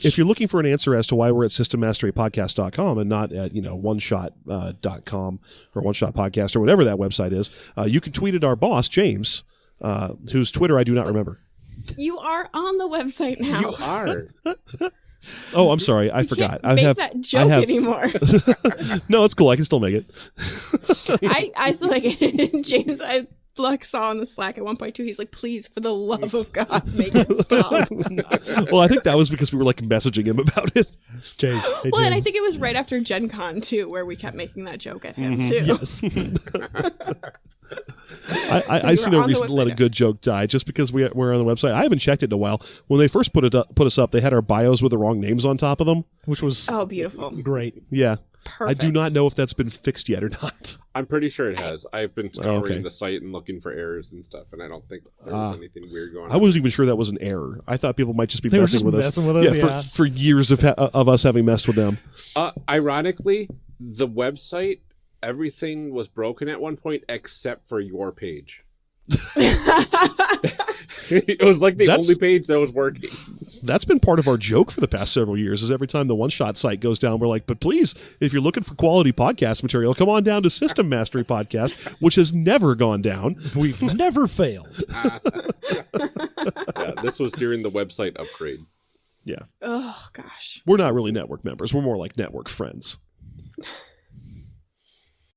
If you're looking for an answer as to why we're at systemmasterypodcast.com and not at, oneshot.com or One Shot Podcast or whatever that website is, you can tweet at our boss, James, whose Twitter I do not remember. You are on the website now. You are. Oh, I'm sorry. I forgot. Can't make that joke anymore. No, it's cool. I can still make it. I still make it. James, I saw on the Slack at one point too. He's like, please, for the love of God, make it stop. Well, I think that was because we were like messaging him about it. Hey, well, and I think it was right after GenCon too, where we kept making that joke at him too. Yes. I see no reason to let a good joke die just because we're on the website. I haven't checked it in a while. When they first put us up, they had our bios with the wrong names on top of them, which was beautiful, great. Yeah. Perfect. I do not know if that's been fixed yet or not. I'm pretty sure it has. I've been scouring the site and looking for errors and stuff, and I don't think there was anything weird going on. I wasn't even sure that was an error. I thought people might just be messing with us. Yeah. For years of us having messed with them. Ironically, the website, everything was broken at one point except for your page. It was like the only page that was working. That's been part of our joke for the past several years, is every time the One Shot site goes down, we're like, but please, if you're looking for quality podcast material, come on down to System Mastery Podcast, which has never gone down. We've never failed. Yeah, this was during the website upgrade. Yeah. Oh, gosh. We're not really network members. We're more like network friends.